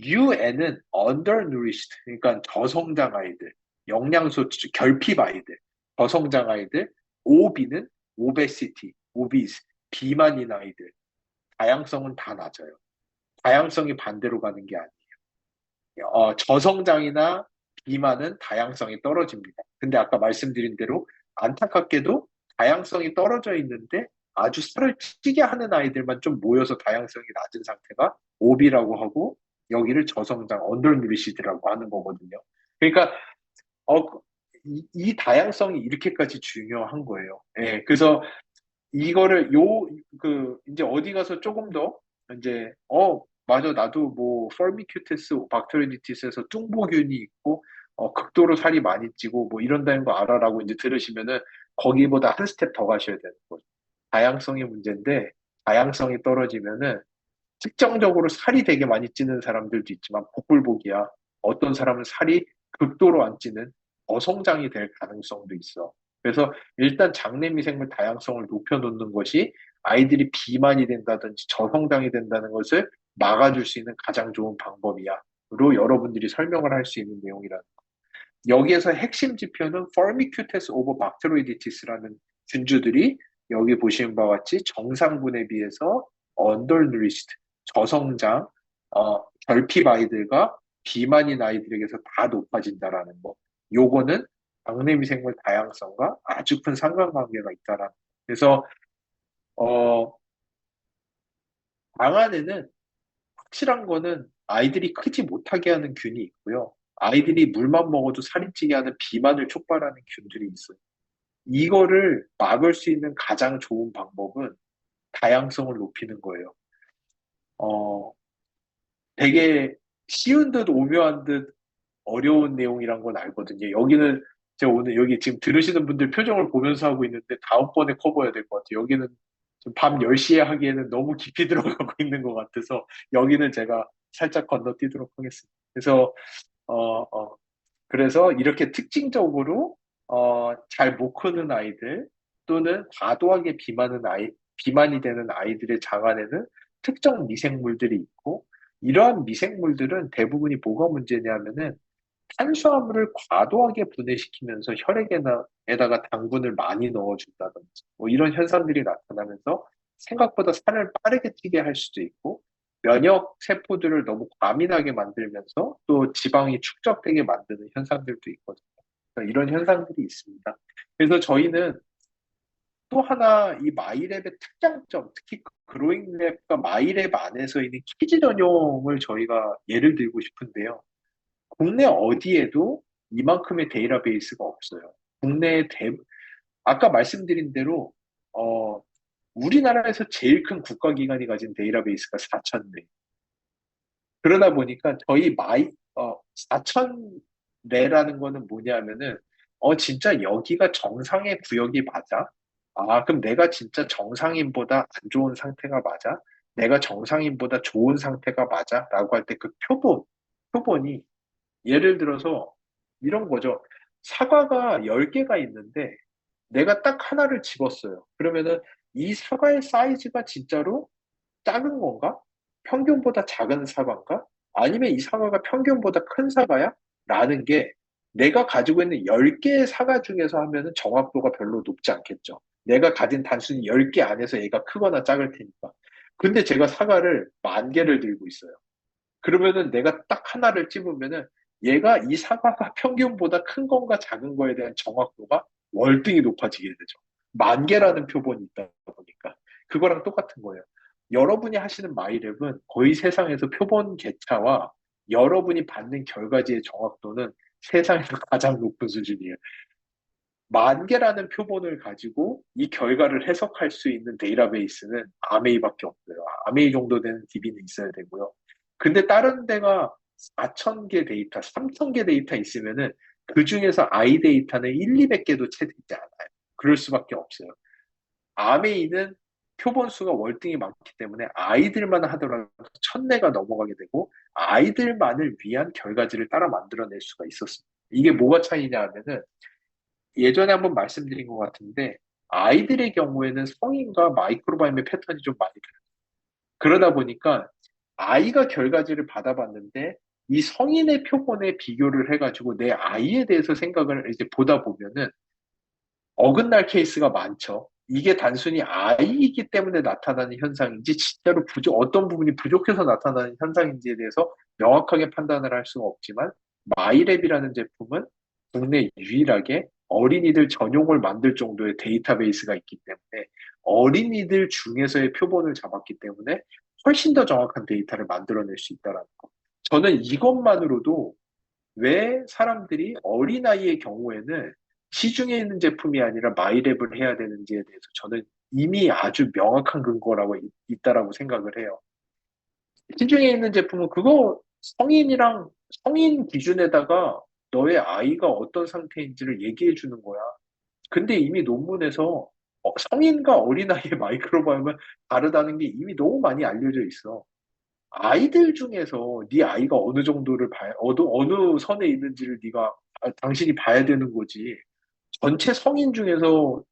B: UN은 undernourished, 그러니까 저성장 아이들, 영양소 결핍 아이들, 저성장 아이들, OB는 obesity, obese, 비만인 아이들, 다양성은 다 낮아요. 다양성이 반대로 가는 게 아니에요. 저성장이나 비만은 다양성이 떨어집니다. 근데 아까 말씀드린 대로 안타깝게도 다양성이 떨어져 있는데 아주 살을 찌게 하는 아이들만 좀 모여서 다양성이 낮은 상태가 오비라고 하고 여기를 저성장 언더누리시드라고 하는 거거든요. 그러니까 어, 이 다양성이 이렇게까지 중요한 거예요. 예, 그래서 이거를 이제 어디 가서 조금 더, 이제, 맞아, 나도 뭐, 퍼미큐테스 박테리디티스에서 뚱보균이 있고, 극도로 살이 많이 찌고, 뭐, 이런다는 거 알아라고 이제 들으시면은, 거기보다 한 스텝 더 가셔야 되는 거죠. 다양성이 문제인데, 다양성이 떨어지면은, 특정적으로 살이 되게 많이 찌는 사람들도 있지만, 복불복이야. 어떤 사람은 살이 극도로 안 찌는 어성장이 될 가능성도 있어. 그래서 일단 장내 미생물 다양성을 높여놓는 것이 아이들이 비만이 된다든지 저성장이 된다는 것을 막아줄 수 있는 가장 좋은 방법이야. 로 여러분들이 설명을 할 수 있는 내용이라는 거. 여기에서 핵심 지표는 Firmicutes over Bacteroidetis라는 균주들이 여기 보시는 바와 같이 정상분에 비해서 undernourished, 저성장, 결핍 아이들과 비만인 아이들에게서 다 높아진다라는 거. 요거는 장내 미생물 다양성과 아주 큰 상관관계가 있다라는 거. 그래서 어, 방 안에는 확실한 거는 아이들이 크지 못하게 하는 균이 있고요. 아이들이 물만 먹어도 살이 찌게 하는 비만을 촉발하는 균들이 있어요. 이거를 막을 수 있는 가장 좋은 방법은 다양성을 높이는 거예요. 어, 되게 쉬운 듯 오묘한 듯 어려운 내용이란 건 알거든요. 여기는 제가 오늘 여기 지금 들으시는 분들 표정을 보면서 하고 있는데 다음번에 커버해야 될 것 같아요. 여기는 지금 밤 10시에 하기에는 너무 깊이 들어가고 있는 것 같아서 여기는 제가 살짝 건너뛰도록 하겠습니다. 그래서 어, 어, 그래서 이렇게 특징적으로 잘 못 크는 아이들 또는 과도하게 비만이 되는 아이들의 장안에는 특정 미생물들이 있고 이러한 미생물들은 대부분이 뭐가 문제냐면은 탄수화물을 과도하게 분해시키면서 혈액에다가 당분을 많이 넣어준다든지 뭐 이런 현상들이 나타나면서 생각보다 살을 빠르게 찌게 할 수도 있고 면역 세포들을 너무 과민하게 만들면서 또 지방이 축적되게 만드는 현상들도 있거든요. 그러니까 이런 현상들이 있습니다. 그래서 저희는 또 하나 이 마이랩의 특장점, 특히 그로잉랩과 마이랩 안에서 있는 키즈 전용을 저희가 예를 들고 싶은데요. 국내 어디에도 이만큼의 데이터베이스가 없어요. 국내에 아까 말씀드린 대로 어, 우리나라에서 제일 큰 국가기관이 가진 데이터베이스가 4,000대. 그러다 보니까 저희 4,000대라는 거는 뭐냐면은 진짜 여기가 정상의 구역이 맞아? 아, 그럼 내가 진짜 정상인보다 안 좋은 상태가 맞아? 내가 정상인보다 좋은 상태가 맞아? 라고 할 때 그 표본이 예를 들어서 이런 거죠. 사과가 10개가 있는데 내가 딱 하나를 집었어요. 그러면은 이 사과의 사이즈가 진짜로 작은 건가? 평균보다 작은 사과인가? 아니면 이 사과가 평균보다 큰 사과야? 라는 게 내가 가지고 있는 10개의 사과 중에서 하면은 정확도가 별로 높지 않겠죠. 내가 가진 단순히 10개 안에서 얘가 크거나 작을 테니까. 근데 제가 사과를 10,000개를 들고 있어요. 그러면은 내가 딱 하나를 찝으면은 얘가 이 사과가 평균보다 큰 건가 작은 거에 대한 정확도가 월등히 높아지게 되죠. 10,000개라는 표본이 있다 보니까. 그거랑 똑같은 거예요. 여러분이 하시는 마이랩은 거의 세상에서 표본 개차와 여러분이 받는 결과지의 정확도는 세상에서 가장 높은 수준이에요. 10,000개라는 표본을 가지고 이 결과를 해석할 수 있는 데이터베이스는 아메이밖에 없어요. 아메이 정도 되는 DB는 있어야 되고요. 근데 다른 데가 4,000개 데이터, 3,000개 데이터 있으면은 그 중에서 아이 데이터는 1, 200개도 채 되지 않아요. 그럴 수밖에 없어요. 아메이는 표본 수가 월등히 많기 때문에 아이들만 하더라도 1,000대가 넘어가게 되고 아이들만을 위한 결과지를 따라 만들어낼 수가 있었습니다. 이게 뭐가 차이냐 하면은 예전에 한번 말씀드린 것 같은데 아이들의 경우에는 성인과 마이크로바이옴의 패턴이 좀 많이 달라요. 그러다 보니까 아이가 결과지를 받아봤는데 이 성인의 표본에 비교를 해가지고 내 아이에 대해서 생각을 이제 보다 보면은 어긋날 케이스가 많죠. 이게 단순히 아이이기 때문에 나타나는 현상인지 진짜로 어떤 부분이 부족해서 나타나는 현상인지에 대해서 명확하게 판단을 할 수가 없지만 마이랩이라는 제품은 국내 유일하게 어린이들 전용을 만들 정도의 데이터베이스가 있기 때문에 어린이들 중에서의 표본을 잡았기 때문에 훨씬 더 정확한 데이터를 만들어낼 수 있다는 거. 저는 이것만으로도 왜 사람들이 어린아이의 경우에는 시중에 있는 제품이 아니라 마이랩을 해야 되는지에 대해서 저는 이미 아주 명확한 근거라고 있다라고 생각을 해요. 시중에 있는 제품은 그거 성인 기준에다가 너의 아이가 어떤 상태인지를 얘기해 주는 거야. 근데 이미 논문에서 성인과 어린아이의 마이크로바이옴은 다르다는 게 이미 너무 많이 알려져 있어. 아이들 중에서 네 아이가 어느 정도를 어느 선에 있는지를 당신이 봐야 되는 거지. 전체 성인 중에서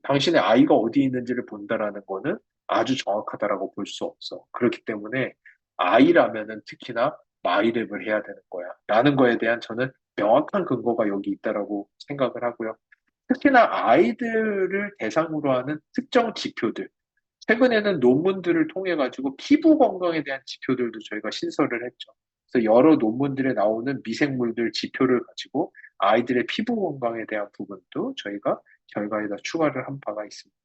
B: 당신의 아이가 어디 있는지를 본다라는 거는 아주 정확하다라고 볼 수 없어. 그렇기 때문에 아이라면은 특히나 마이랩을 해야 되는 거야. 라는 거에 대한 저는 명확한 근거가 여기 있다라고 생각을 하고요. 특히나 아이들을 대상으로 하는 특정 지표들, 최근에는 논문들을 통해 가지고 피부 건강에 대한 지표들도 저희가 신설을 했죠. 그래서 여러 논문들에 나오는 미생물들 지표를 가지고 아이들의 피부 건강에 대한 부분도 저희가 결과에다 추가를 한 바가 있습니다.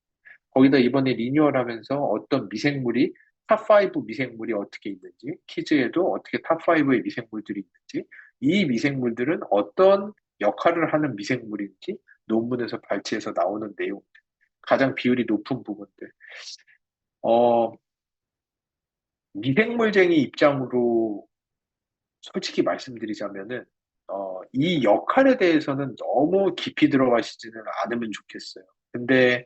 B: 거기다 이번에 리뉴얼하면서 어떤 미생물이 탑5 미생물이 어떻게 있는지, 키즈에도 어떻게 탑5의 미생물들이 있는지, 이 미생물들은 어떤 역할을 하는 미생물인지 논문에서 발췌해서 나오는 내용, 가장 비율이 높은 부분들. 어, 미생물쟁이 입장으로 솔직히 말씀드리자면은, 이 역할에 대해서는 너무 깊이 들어가시지는 않으면 좋겠어요. 근데,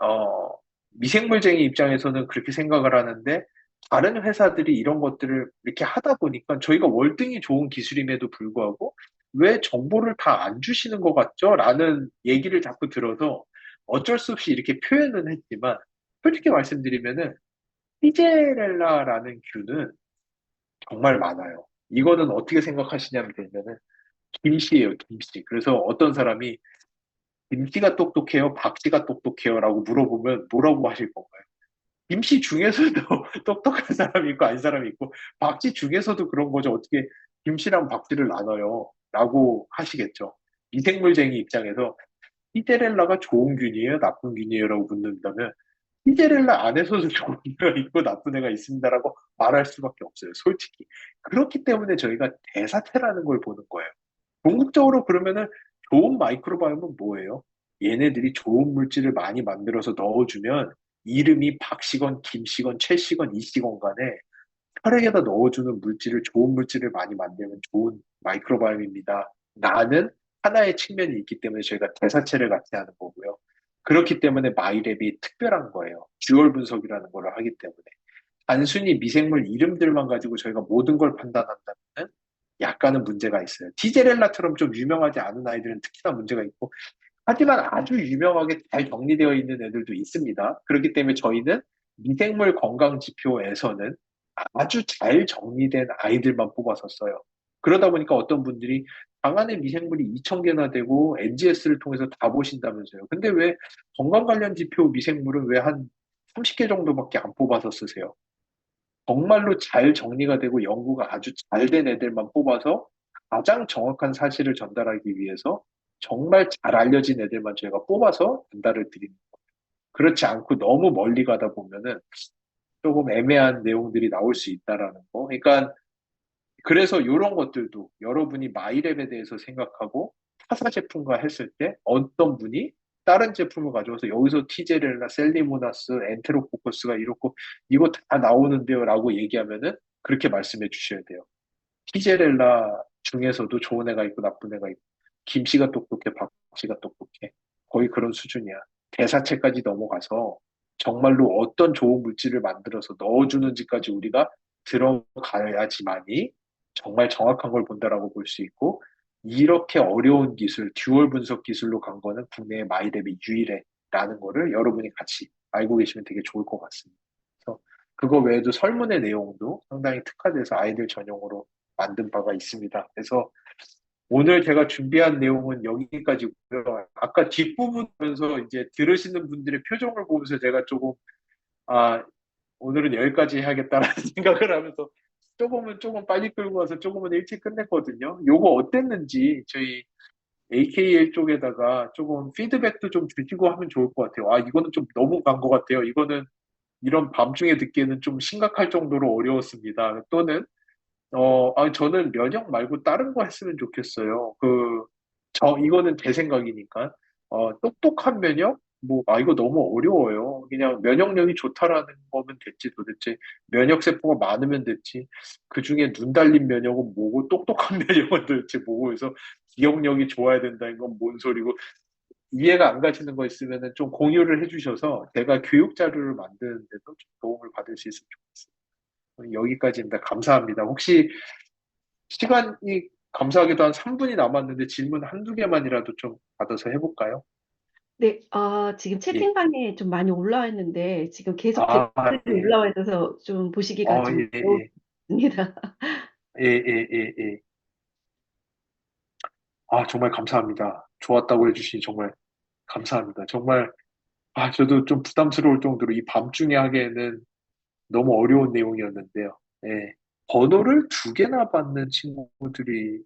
B: 어, 미생물쟁이 입장에서는 그렇게 생각을 하는데, 다른 회사들이 이런 것들을 이렇게 하다 보니까 저희가 월등히 좋은 기술임에도 불구하고 왜 정보를 다 안 주시는 것 같죠? 라는 얘기를 자꾸 들어서 어쩔 수 없이 이렇게 표현은 했지만, 솔직히 말씀드리면은, 히제렐라라는 균은 정말 많아요. 이거는 어떻게 생각하시냐면 되면은 김씨예요, 김씨. 그래서 어떤 사람이 김씨가 똑똑해요, 박씨가 똑똑해요라고 물어보면 뭐라고 하실 건가요? 김씨 중에서도 똑똑한 사람이 있고 아닌 사람이 있고 박씨 중에서도 그런 거죠. 어떻게 김씨랑 박씨를 나눠요? 라고 하시겠죠. 미생물쟁이 입장에서 히데렐라가 좋은 균이에요, 나쁜 균이에요라고 묻는다면 시데렐라 안에서도 좋은 애가 있고 나쁜 애가 있습니다라고 말할 수밖에 없어요. 솔직히. 그렇기 때문에 저희가 대사체라는 걸 보는 거예요. 궁극적으로 그러면은 좋은 마이크로바이옴은 뭐예요? 얘네들이 좋은 물질을 많이 만들어서 넣어주면 이름이 박씨건 김씨건 최씨건 이씨건 간에 혈액에다 넣어주는 좋은 물질을 많이 만들면 좋은 마이크로바이옴입니다. 라는 하나의 측면이 있기 때문에 저희가 대사체를 같이 하는 거고요. 그렇기 때문에 마이랩이 특별한 거예요. 듀얼 분석이라는 걸 하기 때문에. 단순히 미생물 이름들만 가지고 저희가 모든 걸 판단한다면 약간은 문제가 있어요. 티제렐라처럼 좀 유명하지 않은 아이들은 특히나 문제가 있고, 하지만 아주 유명하게 잘 정리되어 있는 애들도 있습니다. 그렇기 때문에 저희는 미생물 건강 지표에서는 아주 잘 정리된 아이들만 뽑아서 써요. 그러다 보니까 어떤 분들이 방 안에 미생물이 2,000개나 되고 NGS를 통해서 다 보신다면서요. 근데 왜 건강 관련 지표 미생물은 왜 한 30개 정도밖에 안 뽑아서 쓰세요? 정말로 잘 정리가 되고 연구가 아주 잘 된 애들만 뽑아서 가장 정확한 사실을 전달하기 위해서 정말 잘 알려진 애들만 저희가 뽑아서 전달을 드립니다. 그렇지 않고 너무 멀리 가다 보면은 조금 애매한 내용들이 나올 수 있다라는 거. 그러니까 그래서 이런 것들도 여러분이 마이랩에 대해서 생각하고 타사 제품과 했을 때 어떤 분이 다른 제품을 가져와서 여기서 티제렐라, 셀리모나스, 엔테로코커스가 이렇고 이거 다 나오는데요 라고 얘기하면은 그렇게 말씀해 주셔야 돼요. 티제렐라 중에서도 좋은 애가 있고 나쁜 애가 있고 김씨가 똑똑해, 박씨가 똑똑해. 거의 그런 수준이야. 대사체까지 넘어가서 정말로 어떤 좋은 물질을 만들어서 넣어주는지까지 우리가 들어가야지만이 정말 정확한 걸 본다라고 볼 수 있고, 이렇게 어려운 기술, 듀얼 분석 기술로 간 거는 국내의 마이랩이 유일해라는 거를 여러분이 같이 알고 계시면 되게 좋을 것 같습니다. 그래서 그거 외에도 설문의 내용도 상당히 특화돼서 아이들 전용으로 만든 바가 있습니다. 그래서 오늘 제가 준비한 내용은 여기까지고요. 아까 뒷부분에서 이제 들으시는 분들의 표정을 보면서 제가 조금, 아, 오늘은 여기까지 해야겠다라는 생각을 하면서 조금 빨리 끌고 와서 조금은 일찍 끝냈거든요. 요거 어땠는지 저희 AKL 쪽에다가 조금 피드백도 좀 주시고 하면 좋을 것 같아요. 아, 이거는 좀 너무 간 것 같아요. 이거는 이런 밤중에 듣기에는 좀 심각할 정도로 어려웠습니다. 또는 저는 면역 말고 다른 거 했으면 좋겠어요. 이거는 제 생각이니까. 똑똑한 면역? 이거 너무 어려워요. 그냥 면역력이 좋다라는 거면 됐지, 도대체. 면역세포가 많으면 됐지. 그 중에 눈 달린 면역은 뭐고, 똑똑한 면역은 도대체 뭐고, 해서 기억력이 좋아야 된다는 건 뭔 소리고, 이해가 안 가시는 거 있으면 좀 공유를 해주셔서 제가 교육 자료를 만드는데도 좀 도움을 받을 수 있으면 좋겠습니다. 여기까지입니다. 감사합니다. 혹시 시간이 감사하게도 한 3분이 남았는데 질문 한두 개만이라도 좀 받아서 해볼까요?
A: 네, 지금
B: 예.
A: 채팅방에 좀 많이 올라와 있는데, 지금 계속
B: 아,
A: 댓글이
B: 예.
A: 올라와 있어서 좀 보시기가 좀
B: 예, 예.
A: 어렵습니다.
B: 예, 예, 예, 예. 아, 정말 감사합니다. 좋았다고 해주시니 정말 감사합니다. 정말, 저도 좀 부담스러울 정도로 이 밤중에 하기에는 너무 어려운 내용이었는데요. 예. 번호를 두 개나 받는 친구들이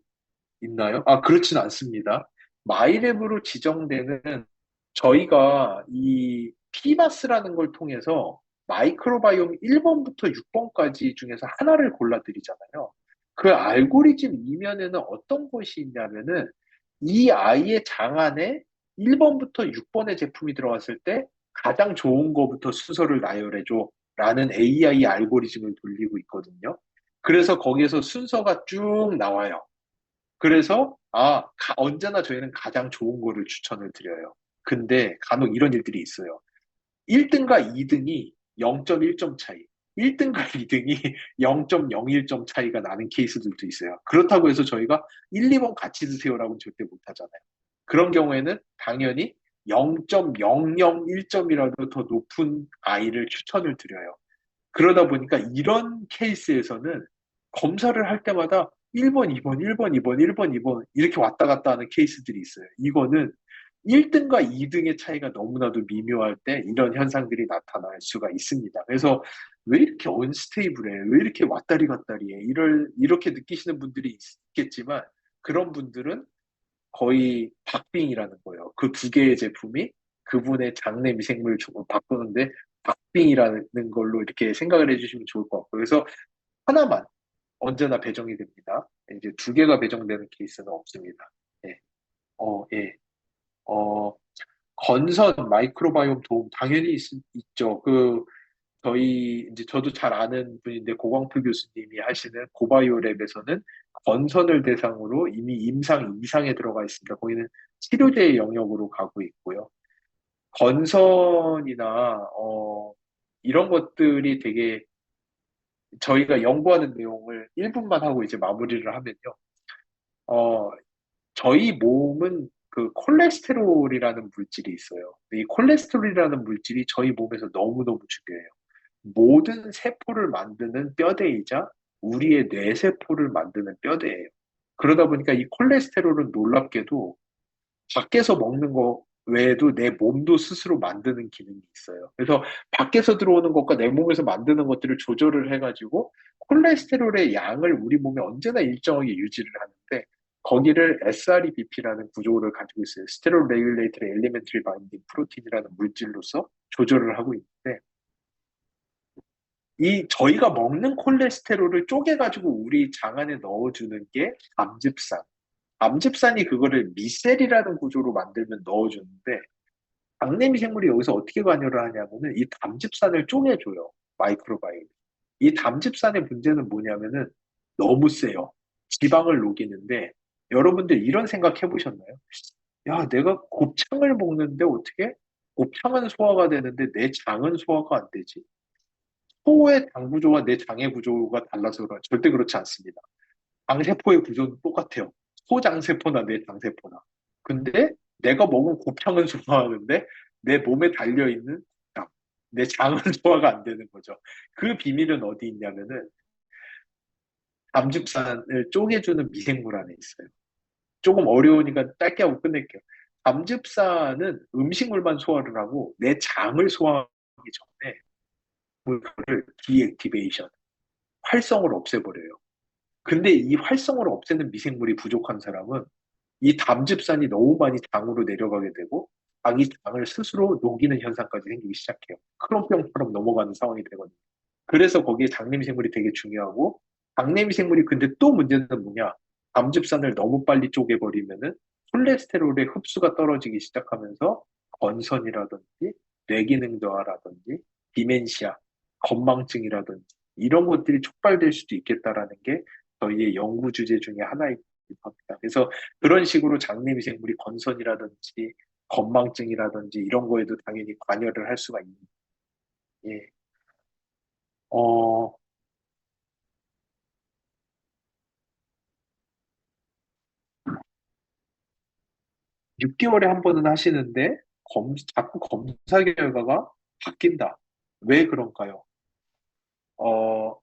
B: 있나요? 아, 그렇진 않습니다. 마이랩으로 지정되는 저희가 이 피바스라는 걸 통해서 마이크로바이옴 1번부터 6번까지 중에서 하나를 골라드리잖아요. 그 알고리즘 이면에는 어떤 것이 있냐면은 이 아이의 장 안에 1번부터 6번의 제품이 들어왔을 때 가장 좋은 거부터 순서를 나열해줘 라는 AI 알고리즘을 돌리고 있거든요. 그래서 거기에서 순서가 쭉 나와요. 그래서 언제나 저희는 가장 좋은 거를 추천을 드려요. 근데 간혹 이런 일들이 있어요. 1등과 2등이 0.1점 차이, 1등과 2등이 0.01점 차이가 나는 케이스들도 있어요. 그렇다고 해서 저희가 1, 2번 같이 드세요라고는 절대 못 하잖아요. 그런 경우에는 당연히 0.001점이라도 더 높은 아이를 추천을 드려요. 그러다 보니까 이런 케이스에서는 검사를 할 때마다 1번, 2번, 1번, 2번, 1번, 2번 이렇게 왔다 갔다 하는 케이스들이 있어요. 이거는 1등과 2등의 차이가 너무나도 미묘할 때 이런 현상들이 나타날 수가 있습니다. 그래서 왜 이렇게 언스테이블해? 왜 이렇게 왔다리 갔다리 해? 이렇게 느끼시는 분들이 있겠지만 그런 분들은 거의 박빙이라는 거예요. 그 두 개의 제품이 그분의 장내 미생물을 조금 바꾸는데 박빙이라는 걸로 이렇게 생각을 해주시면 좋을 것 같고 그래서 하나만 언제나 배정이 됩니다. 이제 두 개가 배정되는 케이스는 없습니다. 예. 예. 어, 건선 마이크로바이옴 도움 당연히 있죠. 이제 저도 잘 아는 분인데 고광표 교수님이 하시는 고바이오랩에서는 건선을 대상으로 이미 임상 이상에 들어가 있습니다. 거기는 치료제의 영역으로 가고 있고요. 건선이나 이런 것들이 되게 저희가 연구하는 내용을 1분만 하고 이제 마무리를 하면요. 어, 저희 몸은 그 콜레스테롤이라는 물질이 있어요. 이 콜레스테롤이라는 물질이 저희 몸에서 너무너무 중요해요. 모든 세포를 만드는 뼈대이자 우리의 뇌세포를 만드는 뼈대예요. 그러다 보니까 이 콜레스테롤은 놀랍게도 밖에서 먹는 거 외에도 내 몸도 스스로 만드는 기능이 있어요. 그래서 밖에서 들어오는 것과 내 몸에서 만드는 것들을 조절을 해가지고 콜레스테롤의 양을 우리 몸에 언제나 일정하게 유지를 하는데 거기를 SREBP라는 구조를 가지고 있어요. 스테롤 레귤레이터리 엘리멘터리 바인딩 프로틴이라는 물질로서 조절을 하고 있는데 이 저희가 먹는 콜레스테롤을 쪼개가지고 우리 장 안에 넣어주는 게 암즙산. 암즙산이 그거를 미셀이라는 구조로 만들면 넣어주는데 박내미생물이 여기서 어떻게 관여를 하냐면은 이 담즙산을 쪼개줘요. 마이크로바이옴. 이 담즙산의 문제는 뭐냐면은 너무 세요. 지방을 녹이는데 여러분들 이런 생각 해보셨나요? 야, 내가 곱창을 먹는데 어떻게? 곱창은 소화가 되는데 내 장은 소화가 안 되지? 소의 장 구조와 내 장의 구조가 달라서 절대 그렇지 않습니다. 장세포의 구조는 똑같아요. 소장세포나 내 장세포나. 근데 내가 먹은 곱창은 소화하는데 내 몸에 달려있는 장, 내 장은 소화가 안 되는 거죠. 그 비밀은 어디 있냐면은 담즙산을 쪼개주는 미생물 안에 있어요. 조금 어려우니까 짧게 하고 끝낼게요. 담즙산은 음식물만 소화를 하고 내 장을 소화하기 전에 그거를 디액티베이션, 활성을 없애버려요. 근데 이 활성을 없애는 미생물이 부족한 사람은 이 담즙산이 너무 많이 장으로 내려가게 되고 자기 장을 스스로 녹이는 현상까지 생기기 시작해요. 크론병처럼 넘어가는 상황이 되거든요. 그래서 거기에 장내 미생물이 되게 중요하고 장내 미생물이 근데 또 문제는 뭐냐? 담즙산을 너무 빨리 쪼개버리면은 콜레스테롤의 흡수가 떨어지기 시작하면서 건선이라든지 뇌기능 저하라든지 디멘시아, 건망증이라든지 이런 것들이 촉발될 수도 있겠다라는 게 저희의 연구 주제 중에 하나이기도 합니다. 그래서 그런 식으로 장내 미생물이 건선이라든지 건망증이라든지 이런 거에도 당연히 관여를 할 수가 있는. 예. 어, 6개월에 한 번은 하시는데 자꾸 검사 결과가 바뀐다. 왜 그런가요? 어,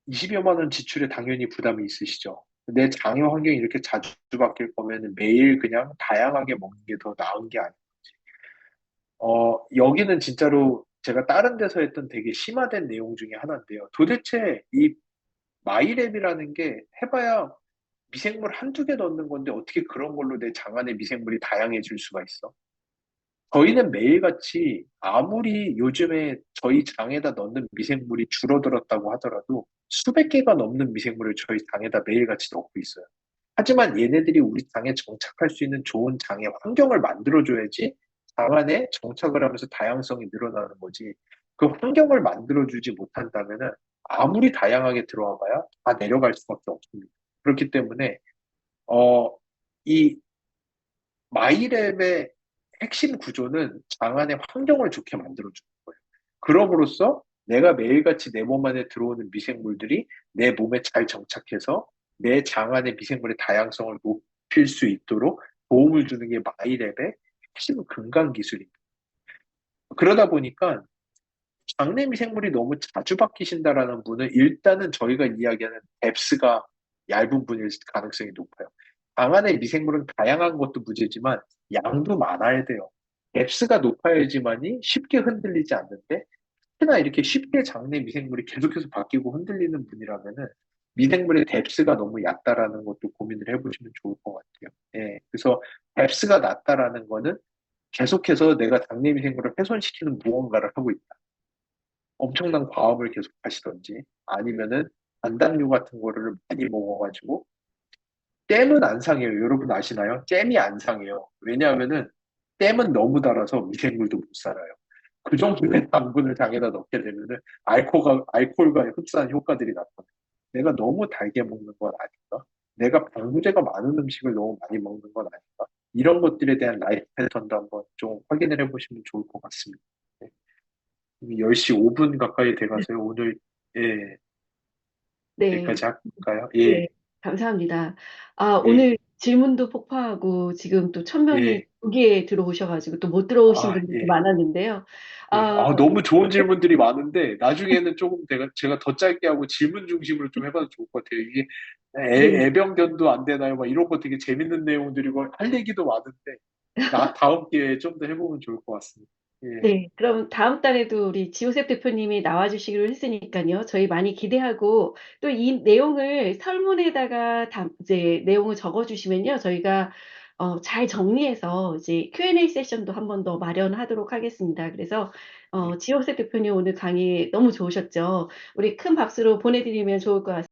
B: 20여만 원 지출에 당연히 부담이 있으시죠. 내 장여 환경이 이렇게 자주 바뀔 거면 매일 그냥 다양하게 먹는 게 더 나은 게 아니에요. 여기는 진짜로 제가 다른 데서 했던 되게 심화된 내용 중에 하나인데요. 도대체 이 마이랩이라는 게 해봐야 미생물 한두 개 넣는 건데 어떻게 그런 걸로 내 장 안에 미생물이 다양해질 수가 있어? 저희는 매일같이 아무리 요즘에 저희 장에다 넣는 미생물이 줄어들었다고 하더라도 수백 개가 넘는 미생물을 저희 장에다 매일같이 넣고 있어요. 하지만 얘네들이 우리 장에 정착할 수 있는 좋은 장의 환경을 만들어줘야지 장 안에 정착을 하면서 다양성이 늘어나는 거지. 그 환경을 만들어주지 못한다면은 아무리 다양하게 들어와 봐야 다 내려갈 수밖에 없습니다. 그렇기 때문에, 어, 이 마이랩의 핵심 구조는 장 안의 환경을 좋게 만들어주는 거예요. 그럼으로써 내가 매일같이 내 몸 안에 들어오는 미생물들이 내 몸에 잘 정착해서 내 장 안의 미생물의 다양성을 높일 수 있도록 도움을 주는 게 마이랩의 핵심 근간 기술입니다. 그러다 보니까 장내 미생물이 너무 자주 바뀌신다라는 분은 일단은 저희가 이야기하는 뎁스가 얇은 분일 가능성이 높아요. 장 안의 미생물은 다양한 것도 문제지만 양도 많아야 돼요. 뎁스가 높아야지만이 쉽게 흔들리지 않는데 특히나 이렇게 쉽게 장내 미생물이 계속해서 바뀌고 흔들리는 분이라면은 미생물의 뎁스가 너무 얕다라는 것도 고민을 해보시면 좋을 것 같아요. 예, 그래서 뎁스가 낮다라는 거는 계속해서 내가 장내 미생물을 훼손시키는 무언가를 하고 있다. 엄청난 과업을 계속 하시던지 아니면은 단당류 같은 거를 많이 먹어가지고 잼은 안 상해요. 여러분 아시나요? 잼이 안 상해요. 왜냐하면은 잼은 너무 달아서 미생물도 못 살아요. 그 정도의 당분을 장에다 넣게 되면은 알코올과 흡사한 효과들이 나타나요. 내가 너무 달게 먹는 건 아닌가? 내가 방부제가 많은 음식을 너무 많이 먹는 건 아닌가? 이런 것들에 대한 라이프 패턴도 한번 좀 확인을 해보시면 좋을 것 같습니다. 네. 이미 10시 5분 가까이 돼가서요. 오늘, 예,
A: 네.
B: 여기까지 할까요?
A: 네,
B: 예,
A: 감사합니다. 아,
B: 예,
A: 오늘 질문도 폭파하고 지금 또 1000명이
B: 예,
A: 여기에 들어오셔가지고 또 못 들어오신
B: 아,
A: 분들도
B: 예,
A: 많았는데요.
B: 예.
A: 아,
B: 아, 너무 좋은 질문들이 많은데, 나중에는 조금 제가 더 짧게 하고 질문 중심으로 좀 해봐도 좋을 것 같아요. 이게
A: 네.
B: 애병견도 안 되나요? 막 이런 거 되게 재밌는 내용들이고 할 얘기도 많은데, 다음 기회에 좀 더 해보면 좋을 것 같습니다. 예,
A: 네, 그럼 다음 달에도 우리 지호셉 대표님이 나와주시기로 했으니까요. 저희 많이 기대하고 또 이 내용을 설문에다가 이제 내용을 적어주시면요. 저희가 잘 정리해서 이제 Q&A 세션도 한 번 더 마련하도록 하겠습니다. 그래서
B: 예.
A: 지호셉 대표님 오늘 강의 너무 좋으셨죠? 우리 큰 박수로 보내드리면 좋을 것 같습니다.